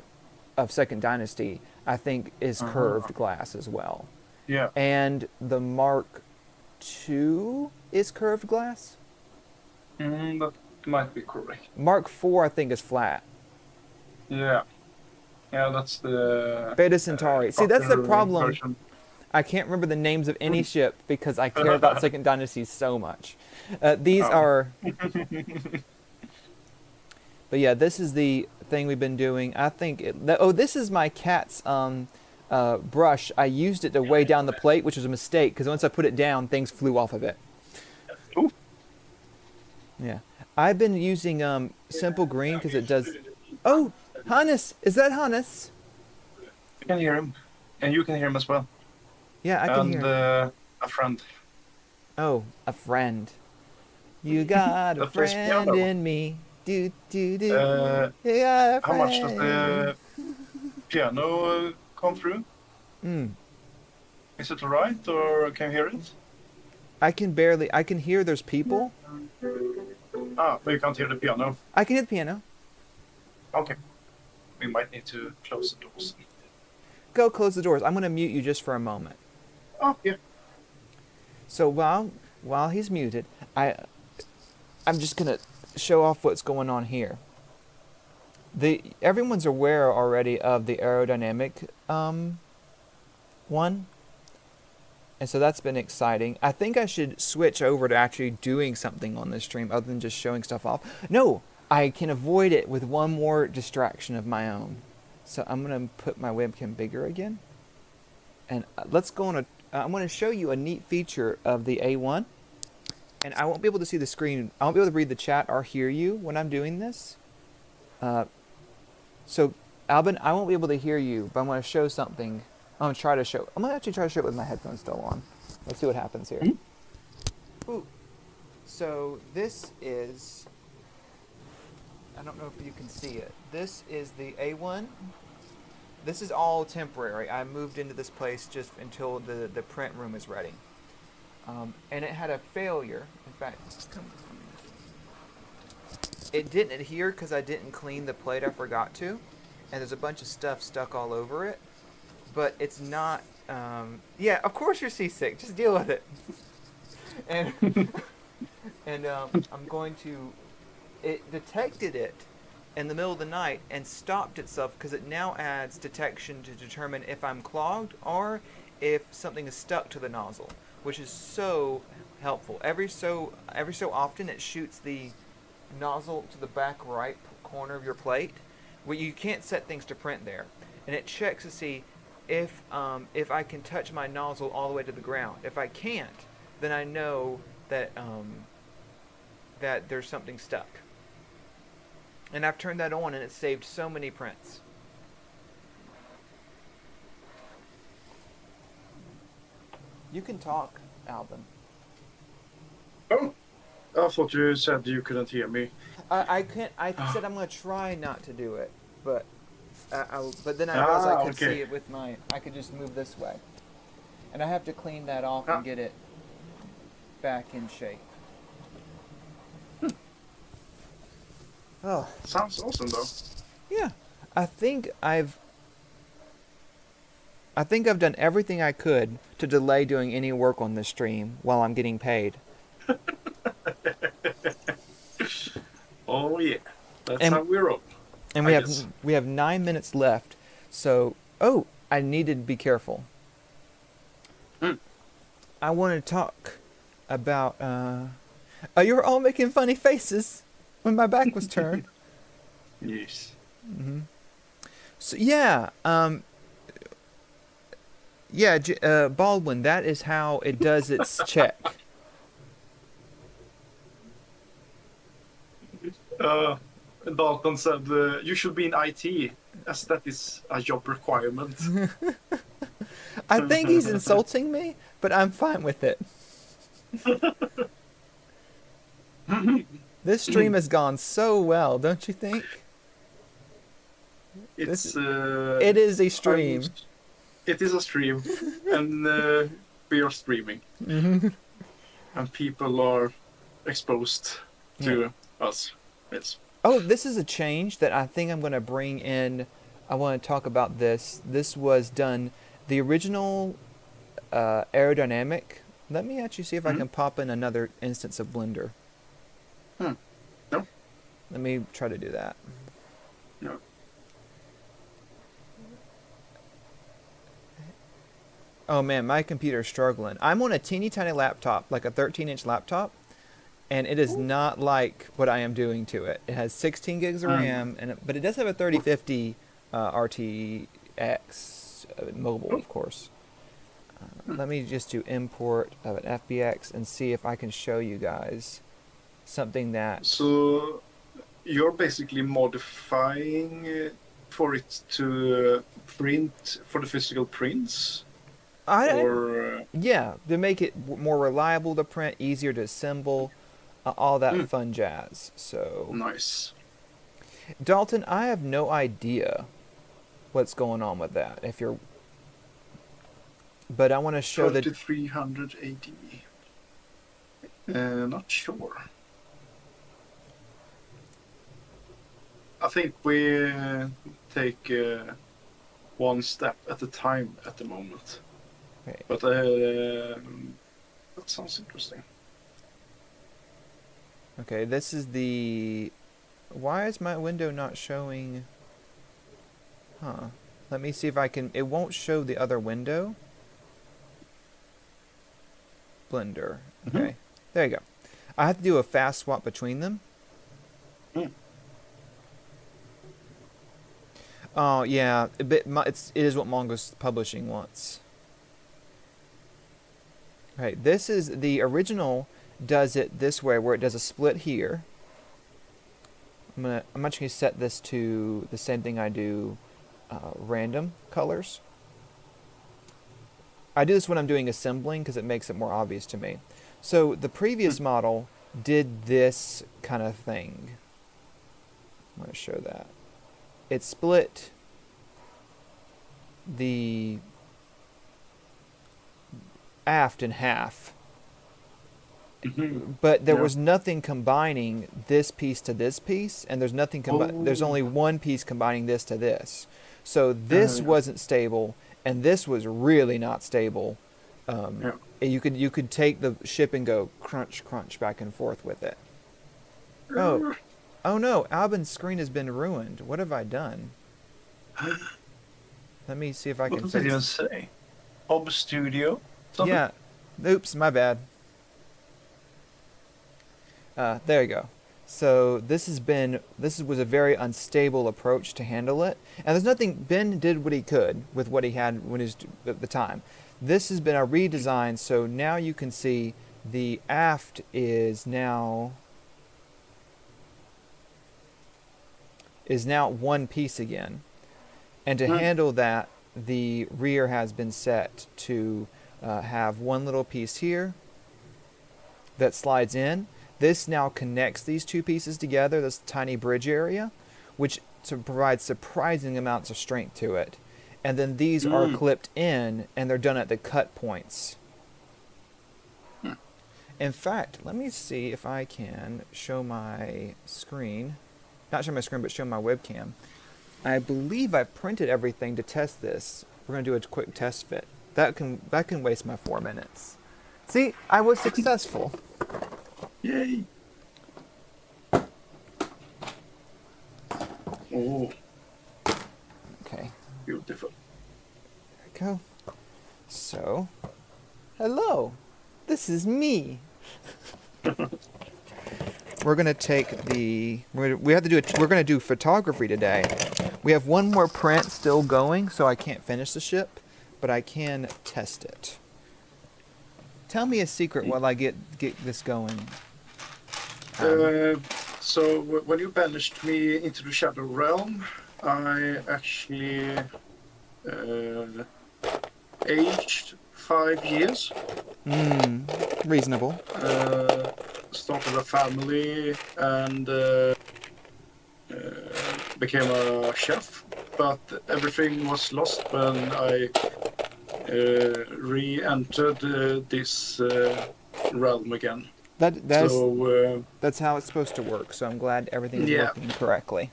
of Second Dynasty, I think, is curved glass as well. Yeah. And the Mark II is curved glass. That might be correct. Mark IV, I think, is flat. Yeah. Yeah, that's the Beta Centauri. See, that's the popular problem. version. I can't remember the names of any ship because I care about Second Dynasty so much. These are... But yeah, this is the thing we've been doing. I think... this is my cat's brush. I used it to weigh down the plate, which was a mistake, because once I put it down, things flew off of it. Ooh. Yeah. I've been using simple green because it does... Oh! Hannes! Is that Hannes? I can hear him. And you can hear him as well. Yeah, I can hear him. And a friend. Oh, a friend. You got a That plays friend piano. in me. Do, do, do. You got a How much does friend. the piano come through? Is it alright, or can you hear it? I can hear there's people. But you can't hear the piano. I can hear the piano. Okay. We might need to close the doors. Go close the doors. I'm going to mute you just for a moment. Oh, yeah. So while he's muted, I'm just going to show off what's going on here. Everyone's aware already of the aerodynamic one. And so that's been exciting. I think I should switch over to actually doing something on this stream other than just showing stuff off. No, I can avoid it with one more distraction of my own. So I'm going to put my webcam bigger again. And let's go on I'm going to show you a neat feature of the A1. And I won't be able to see the screen. I won't be able to read the chat or hear you when I'm doing this. So, Albin, I won't be able to hear you, but I'm going to show something. I'm going to actually try to show it with my headphones still on. Let's see what happens here. Ooh. So this is, I don't know if you can see it. This is the A1. This is all temporary. I moved into this place just until the print room is ready. And it had a failure. In fact, it didn't adhere because I didn't clean the plate. I forgot to. And there's a bunch of stuff stuck all over it. But it's not Yeah, of course you're seasick. Just deal with it. And I'm going to. It detected it in the middle of the night and stopped itself because it now adds detection to determine if I'm clogged or if something is stuck to the nozzle, which is so helpful. Every so often it shoots the nozzle to the back right corner of your plate, where you can't set things to print there, and it checks to see if I can touch my nozzle all the way to the ground. If I can't, then I know that that there's something stuck. And I've turned that on, and it saved so many prints. You can talk, Albin. Oh, I thought you said you couldn't hear me. I can't. I said I'm gonna try not to do it, but but then I realized I could see it with my. I could just move this way, and I have to clean that off and get it back in shape. Oh, Sounds awesome, though. yeah. I think I've done everything I could to delay doing any work on this stream while I'm getting paid. Oh yeah, that's how we roll. And we have 9 minutes left. So, I needed to be careful. I want to talk about. You were all making funny faces when my back was turned. Yes. Mm-hmm. So yeah, Baldwin. That is how it does its check. Dalton said you should be in IT, as that is a job requirement. I think he's insulting me, but I'm fine with it. This stream has gone so well, don't you think? It is a stream. It is a stream, and we are streaming, and people are exposed to us. Yes. Oh, this is a change that I think I'm going to bring in. I want to talk about this. This was done. The original aerodynamic. Let me actually see if I can pop in another instance of Blender. No. Let me try to do that. No. Oh man, my computer's struggling. I'm on a teeny tiny laptop, like a 13-inch laptop, and it is not like what I am doing to it. It has 16 gigs of RAM, but it does have a 3050 RTX mobile, of course. Let me just do import of an FBX and see if I can show you guys something that... So you're basically modifying for it to print for the physical prints? Yeah, to make it more reliable to print, easier to assemble, all that fun jazz. So nice. Dalton, I have no idea what's going on with that. But I want to show that 3300 AD. Not sure. I think we take one step at a time at the moment. Okay. But that sounds interesting. Okay, this is the... Why is my window not showing... Huh. Let me see if I can... It won't show the other window. Blender. Okay. There you go. I have to do a fast swap between them. Oh, yeah. It is what Mongo's Publishing wants. Okay, this is the original does it this way, where it does a split here. I'm actually going to set this to the same thing I do random colors. I do this when I'm doing assembling because it makes it more obvious to me. So the previous model did this kind of thing. I'm going to show that. It split the aft in half. But there was nothing combining this piece to this piece, and there's only one piece combining this to this. So this wasn't stable, and this was really not stable. Yeah. You could take the ship and go crunch crunch back and forth with it. Oh no, Albin's screen has been ruined. What have I done? Let me see if I What can does it fix even it. say? Ob Studio? Something? Yeah. Oops, my bad. There you go. So this was a very unstable approach to handle it, and there's nothing. Ben did what he could with what he had when his at the time. This has been a redesign, so now you can see the aft is now one piece again, and to handle that, the rear has been set to have one little piece here that slides in. This now connects these two pieces together, this tiny bridge area, which provides surprising amounts of strength to it. And then these are clipped in, and they're done at the cut points. In fact, let me see if I can show my screen. Not show my screen, but show my webcam. I believe I've printed everything to test this. We're going to do a quick test fit. That can waste my 4 minutes. See, I was successful. Yay! Oh, Okay, beautiful. there we go. So, hello, this is me. We're gonna take the. We're gonna do photography today. We have one more print still going, so I can't finish the ship, but I can test it. Tell me a secret while I get this going. So when you banished me into the Shadow Realm, I actually aged 5 years. Reasonable. Started a family and became a chef, but everything was lost when I re-entered this realm again. That's how it's supposed to work. So I'm glad everything is working correctly.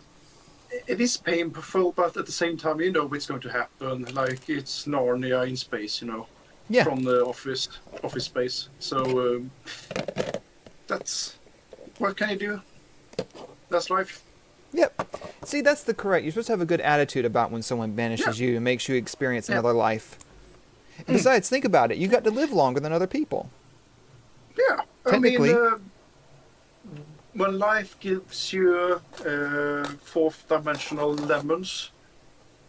It is painful, but at the same time, you know what's going to happen. Like it's Narnia in space, you know, from the office space. So that's what can you do? That's life. Yep. See, that's the correct. You're supposed to have a good attitude about when someone banishes you and makes you experience another life. And besides, think about it. You got to live longer than other people. Yeah. Technically. I mean, when life gives you fourth dimensional lemons,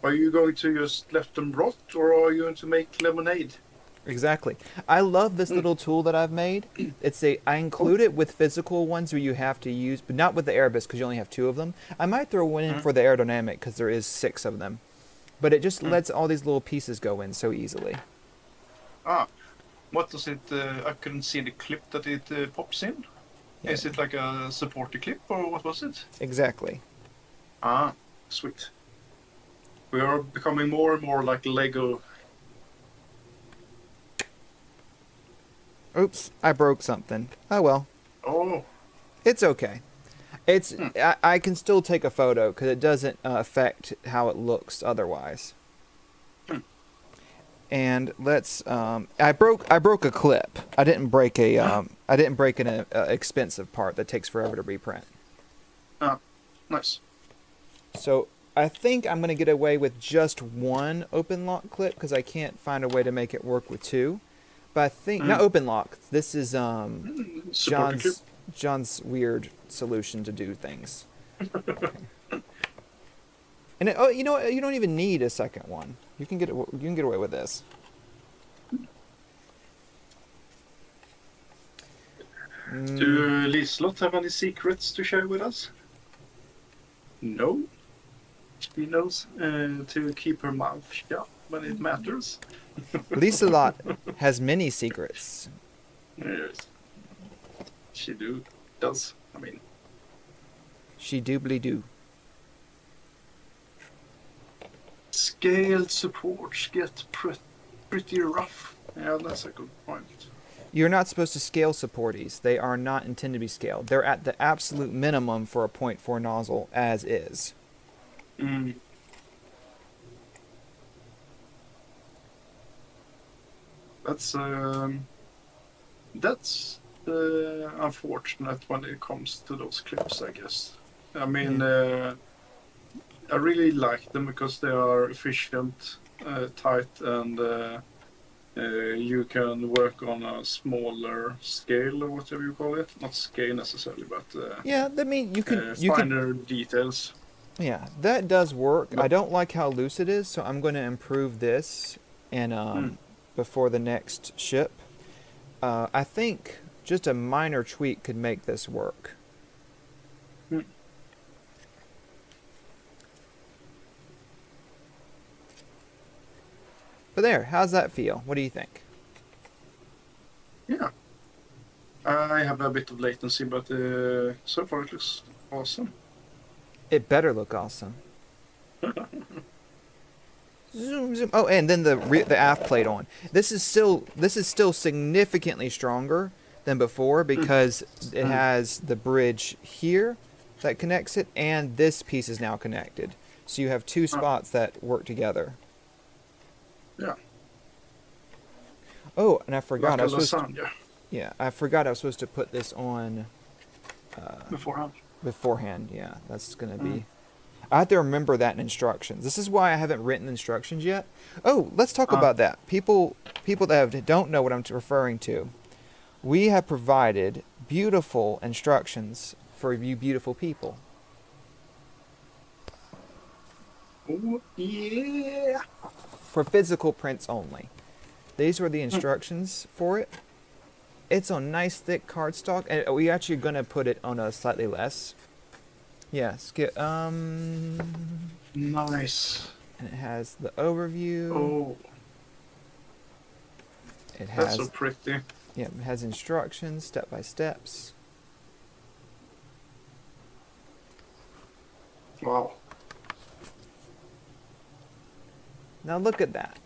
are you going to just let them rot, or are you going to make lemonade? Exactly. I love this little tool that I've made. I include it with physical ones where you have to use, but not with the Airbus because you only have 2 of them. I might throw one in for the aerodynamic because there is 6 of them. But it just lets all these little pieces go in so easily. What does it, I couldn't see the clip that it pops in. Yeah. Is it like a supporter clip or what was it? Exactly. Sweet. We are becoming more and more like Lego. Oops, I broke something. Oh well. Oh. It's okay. I can still take a photo because it doesn't affect how it looks otherwise. And let's. I broke a clip. I didn't break an expensive part that takes forever to reprint. Nice. So I think I'm gonna get away with just one open lock clip because I can't find a way to make it work with 2. But I think not open lock. This is John's weird solution to do things. And you know what? You don't even need a second one. You can get away with this. Do Liselott have any secrets to share with us? No. She knows to keep her mouth shut when it matters. Liselott has many secrets. Yes. She does. I mean. She doobly do. Scaled supports get pretty rough. Yeah, that's a good point. You're not supposed to scale supporties. They are not intended to be scaled. They're at the absolute minimum for a 0.4 nozzle as is. That's that's unfortunate when it comes to those clips, I guess. I mean, Yeah. I really like them because they are efficient, tight, and you can work on a smaller scale or whatever you call it. Not scale necessarily, but Yeah, I mean you could finer details. yeah, that does work. I But don't like how loose it is, so I'm going to improve this and mm, before the next ship. I think just a minor tweak could make this work. mm, But there, how's that feel? What do you think? yeah, I have a bit of latency, but so far it looks awesome. It better look awesome. Zoom, zoom. Oh, and then the aft plate on. This is still significantly stronger than before because it Mm, has the bridge here that connects it, and this piece is now connected. So you have two ah, spots that work together. yeah, Oh, and I forgot like I a was supposed to, lasagna yeah, I forgot I was supposed to put this on beforehand. beforehand. Yeah, that's gonna Mm, be. I have to remember that in instructions. This is why I haven't written instructions yet. Oh, let's talk ah, about that. People that don't know what I'm referring to. We have provided beautiful instructions for you beautiful people. oh yeah. For physical prints only. These were the Mm, instructions for it. It's on nice thick cardstock, and we actually gonna put it on a slightly less. Yeah, nice. and it has the overview. Oh, It that's so has pretty. yeah, it has instructions, step by steps. Wow, Now look at that.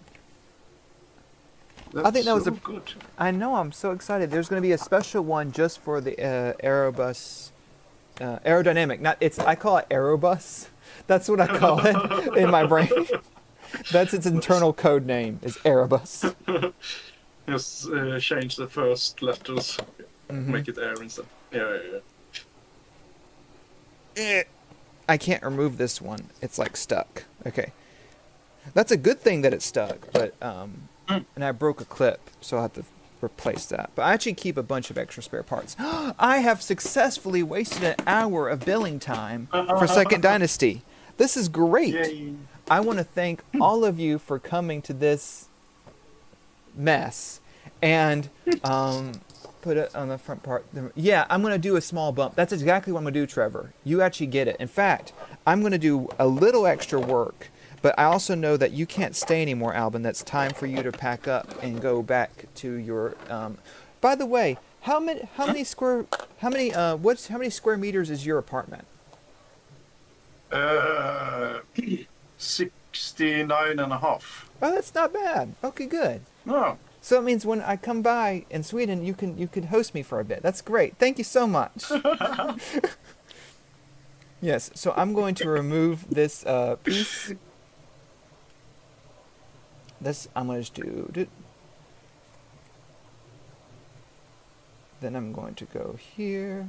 I that's think that was so a. good. I know. I'm so excited. There's going to be a special one just for the Aerobus aerodynamic. Not it's. I call it Aerobus. That's what I call it in my brain. That's its internal code name. Is Aerobus. Just change the first letters, Mm-hmm. make it air instead. Yeah, yeah, I can't remove this one. It's like stuck. Okay. That's a good thing that it's stuck, but yeah. and I broke a clip, so I'll have to replace that. But I actually keep a bunch of extra spare parts. I have successfully wasted an hour of billing time for Second Dynasty. This is great. Yay. I want to thank all of you for coming to this mess and put it on the front part. Yeah, I'm going to do a small bump. That's exactly what I'm going to do, Trevor. You actually get it. In fact, I'm going to do a little extra work, but I also know that you can't stay anymore, Albin. That's time for you to pack up and go back to your. By the way, how many square meters is your apartment? Uh, 69 and a half. Oh, that's not bad. Okay, good. No. So it means when I come by in Sweden, you can host me for a bit. That's great. Thank you so much. Yes. So I'm going to remove this piece. This I'm going to do. Then I'm going to go here.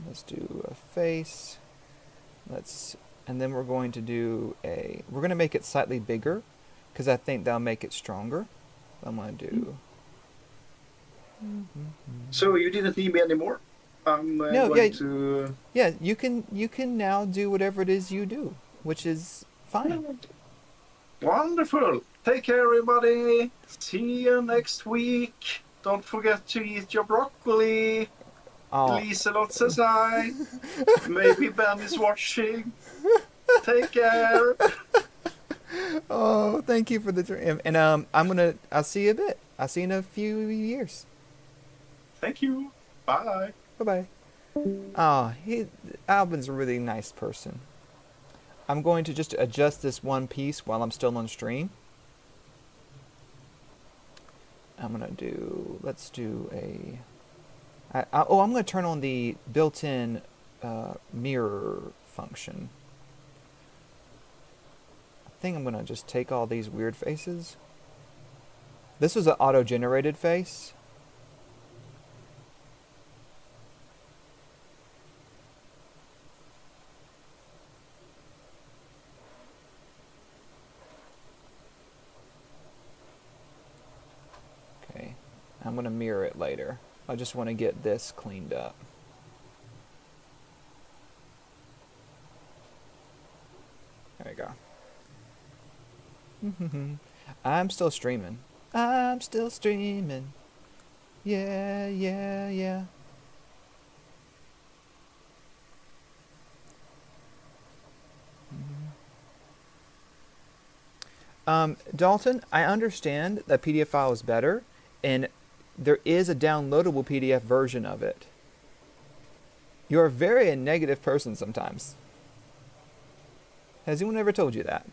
Let's do a face. And then we're going to we're going to make it slightly bigger because I think that'll make it stronger. I'm going to do. So you didn't need me anymore? I'm No, going yeah, to. yeah. You can now do whatever it is you do, which is fine. Wonderful. Take care, everybody. See you next week. Don't forget to eat your broccoli. Oh, Liselott says hi. Maybe Ben is watching. Take care. oh, thank you for the dream. And I'll see you a bit. I'll see you in a few years. Thank you. Bye. Bye bye. Oh, Albin's a really nice person. I'm going to just adjust this one piece while I'm still on stream. Let's do I'm going to turn on the built-in mirror function. I think I'm going to just take all these weird faces. This was an auto-generated face. Okay, I'm going to mirror it later. I just want to get this cleaned up. There we go. I'm still streaming. I'm still streaming. Yeah, yeah, yeah. Dalton, I understand that PDF file is better, and there is a downloadable PDF version of it. You're a very negative person sometimes. Has anyone ever told you that?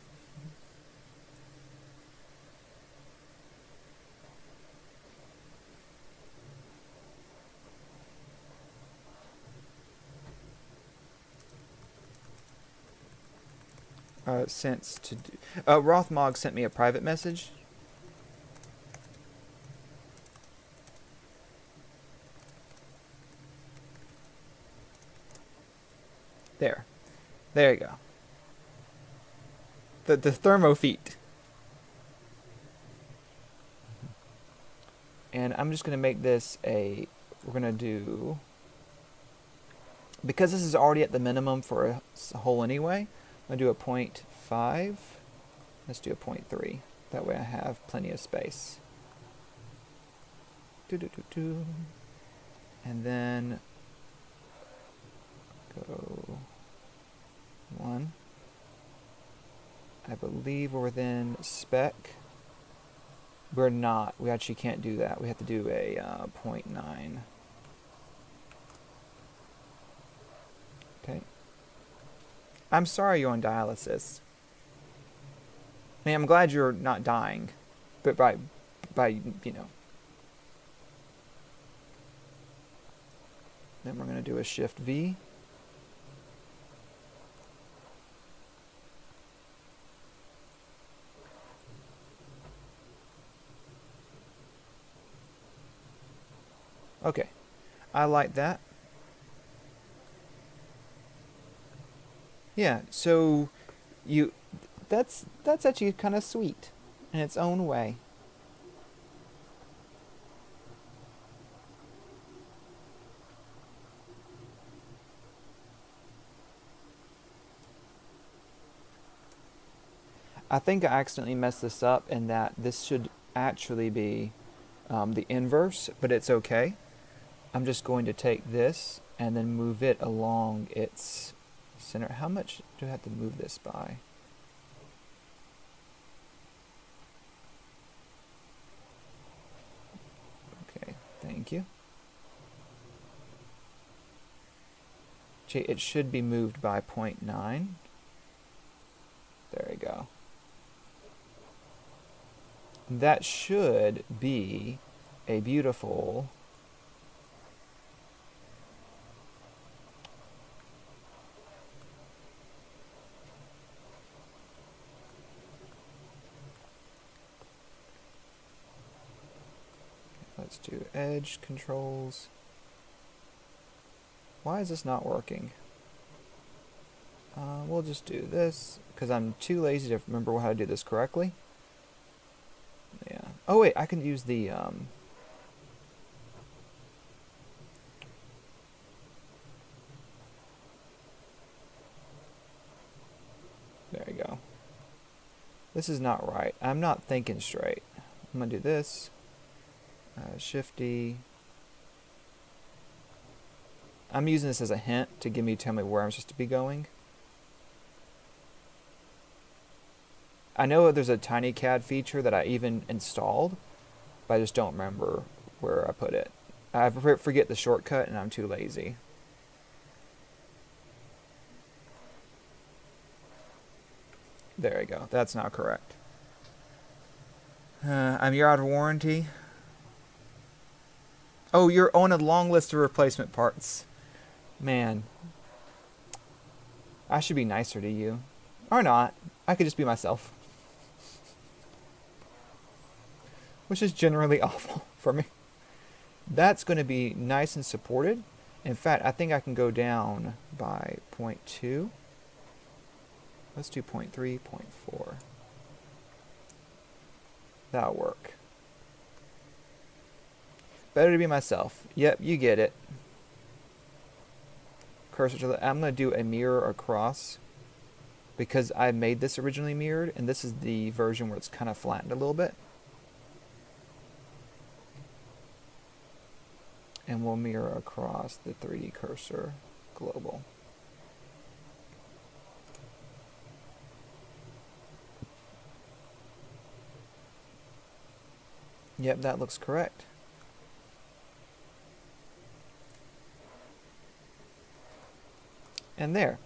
Rothmog sent me a private message. There you go. The thermofeet. And I'm just going to make this we're going to do, because this is already at the minimum for a hole anyway, I'm going to do a 0.5. Let's do a 0.3. That way I have plenty of space. And then go 1. I believe we're within spec. We're not. We actually can't do that. We have to do a 0.9. Okay. I'm sorry you're on dialysis. I mean, I'm glad you're not dying, but by you know. Then we're going to do a Shift V. Okay, I like that. Yeah, so that's actually kind of sweet in its own way. I think I accidentally messed this up in that this should actually be the inverse, but it's okay. I'm just going to take this and then move it along its center. How much do I have to move this by? Okay, thank you. It should be moved by 0.9. There we go. That should be a beautiful let's do edge controls. Why is this not working? We'll just do this because I'm too lazy to remember how to do this correctly. Yeah. Oh wait, I can use the there we go. This is not right. I'm not thinking straight. I'm gonna do this. Shift D. I'm using this as a hint to tell me where I'm supposed to be going. I know there's a TinyCAD feature that I even installed, but I just don't remember where I put it. I forget the shortcut and I'm too lazy. There we go. That's not correct. You're out of warranty. Oh, you're on a long list of replacement parts. Man. I should be nicer to you. Or not. I could just be myself. Which is generally awful for me. That's going to be nice and supported. In fact, I think I can go down by 0.2. Let's do 0.3, 0.4. That'll work. Better to be myself. Yep, you get it. Cursor to the... I'm going to do a mirror across because I made this originally mirrored, and this is the version where it's kind of flattened a little bit. And we'll mirror across the 3D cursor global. Yep, that looks correct. And there.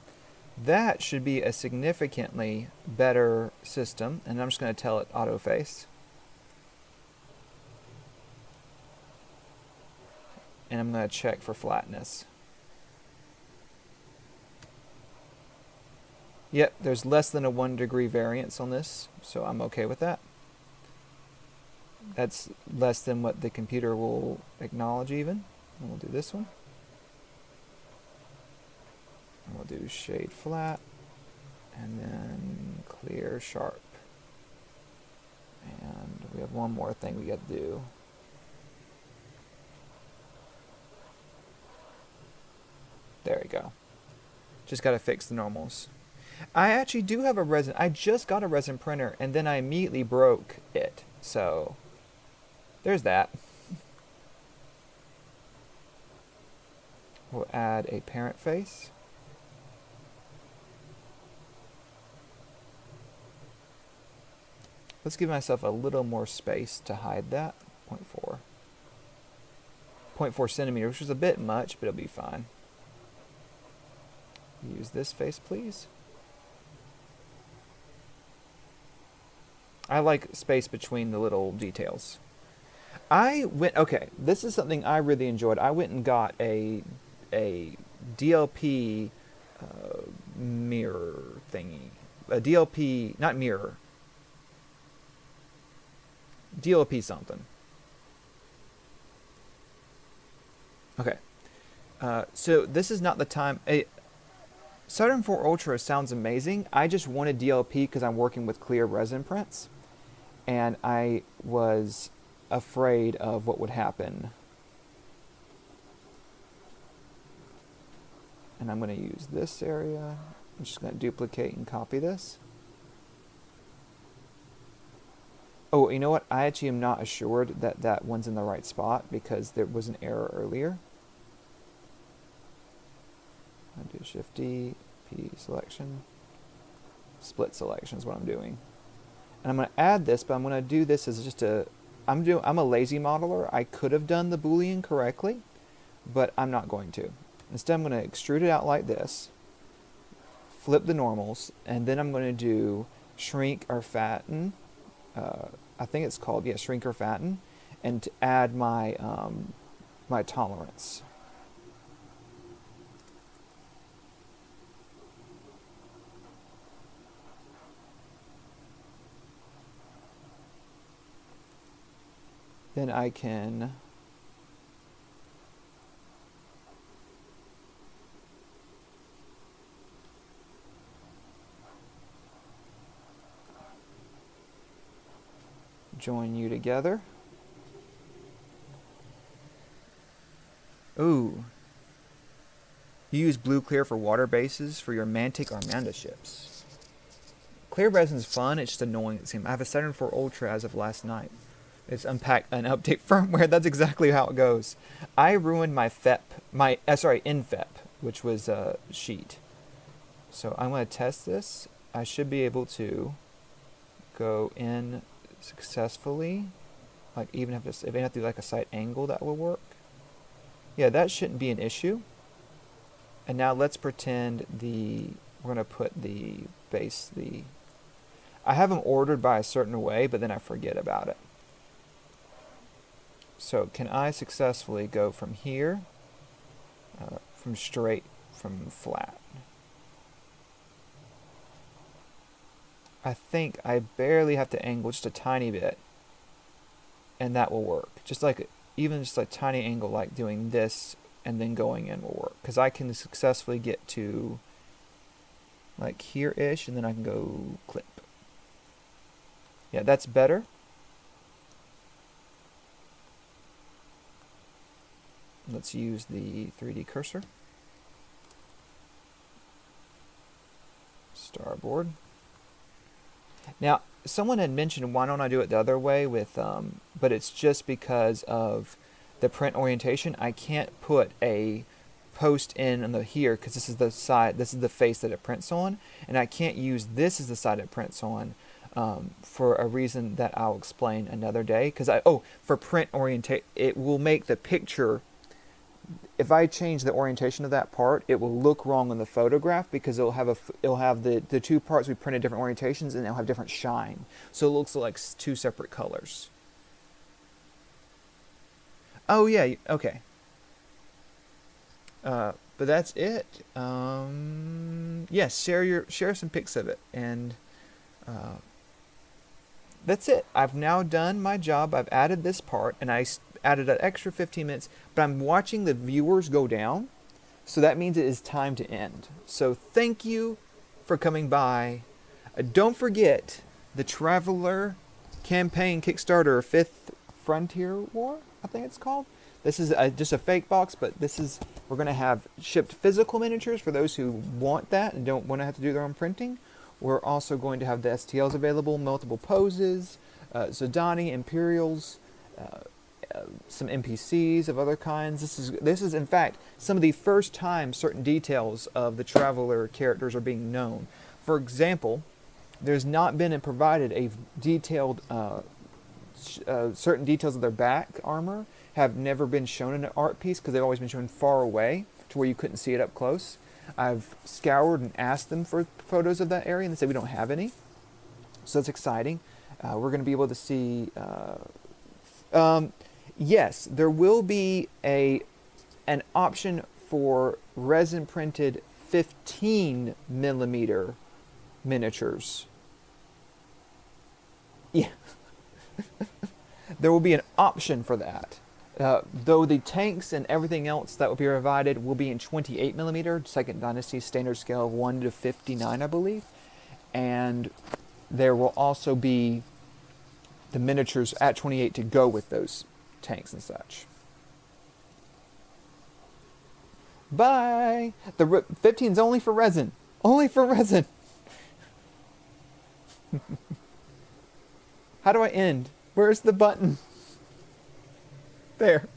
That should be a significantly better system, and I'm just going to tell it auto face. And I'm going to check for flatness. Yep, there's less than a 1 degree variance on this, so I'm okay with that. That's less than what the computer will acknowledge even. And we'll do this one. And we'll do shade flat, and then clear sharp. And we have one more thing we got to do. There we go. Just got to fix the normals. I actually do have a resin. I just got a resin printer, and then I immediately broke it. So there's that. We'll add a parent face. Let's give myself a little more space to hide that. 0.4. 0.4 centimeters, which is a bit much, but it'll be fine. Use this face, please. I like space between the little details. Okay, this is something I really enjoyed. I went and got a DLP mirror thingy. A DLP, not mirror. DLP something. Okay. So this is not the time. Saturn 4 Ultra sounds amazing. I just wanted DLP because I'm working with clear resin prints. And I was afraid of what would happen. And I'm going to use this area. I'm just going to duplicate and copy this. Oh, you know what? I actually am not assured that that one's in the right spot because there was an error earlier. I do Shift D, P selection, split selection is what I'm doing. And I'm going to add this, but I'm going to do this as just I'm a lazy modeler. I could have done the Boolean correctly, but I'm not going to. Instead, I'm going to extrude it out like this, flip the normals, and then I'm going to do shrink or fatten. I think it's called, yeah, shrink or fatten, and to add my my tolerance. Then I can join you together. Ooh. You use blue clear for water bases for your Mantic or Manda ships. Clear resin's fun, it's just annoying it seems. I have a Saturn 4 Ultra as of last night. It's unpack and update firmware. That's exactly how it goes. I ruined my InFEP, which was a sheet. So I'm going to test this. I should be able to go in successfally. Like even if I have to do like a site angle, that will work. Yeah, that shouldn't be an issue. And now let's pretend we're going to put the base, I have them ordered by a certain way, but then I forget about it. So can I successfully go from here, from straight, from flat? I think I barely have to angle just a tiny bit, and that will work. Just like even just a tiny angle, like doing this and then going in will work, because I can successfully get to like here-ish, and then I can go clip. Yeah, that's better. Let's use the 3D cursor. Starboard. Now, someone had mentioned, why don't I do it the other way with, but it's just because of the print orientation. I can't put a post in on the here because this is the side, this is the face that it prints on, and I can't use this as the side it prints on for a reason that I'll explain another day. Because for print orientation, it will make the picture. If I change the orientation of that part, it will look wrong on the photograph because it'll have the two parts we printed different orientations, and they'll have different shine. So it looks like two separate colors. Oh yeah, okay. But that's it. Yes, share some pics of it, and that's it. I've now done my job. I've added this part, and I added an extra 15 minutes, but I'm watching the viewers go down, so that means it is time to end. So thank you for coming by. Don't forget the Traveler campaign Kickstarter 5th Frontier War, I think it's called. This is just a fake box, but we're going to have shipped physical miniatures for those who want that and don't want to have to do their own printing. We're also going to have the STLs available, multiple poses, Zidani, Imperials, some NPCs of other kinds. This is in fact some of the first time certain details of the Traveler characters are being known. For example, there's not been provided a detailed certain details of their back armor have never been shown in an art piece because they've always been shown far away to where you couldn't see it up close. I've scoured and asked them for photos of that area, and they said we don't have any. So that's exciting. We're going to be able to see. Yes, there will be an option for resin printed 15 millimeter miniatures. Yeah. There will be an option for that. Though the tanks and everything else that will be provided will be in 28 millimeter, Second Dynasty standard scale of 1 to 59, I believe. And there will also be the miniatures at 28 to go with those tanks and such. Bye! The 15 is only for resin. Only for resin. How do I end? Where's the button? There.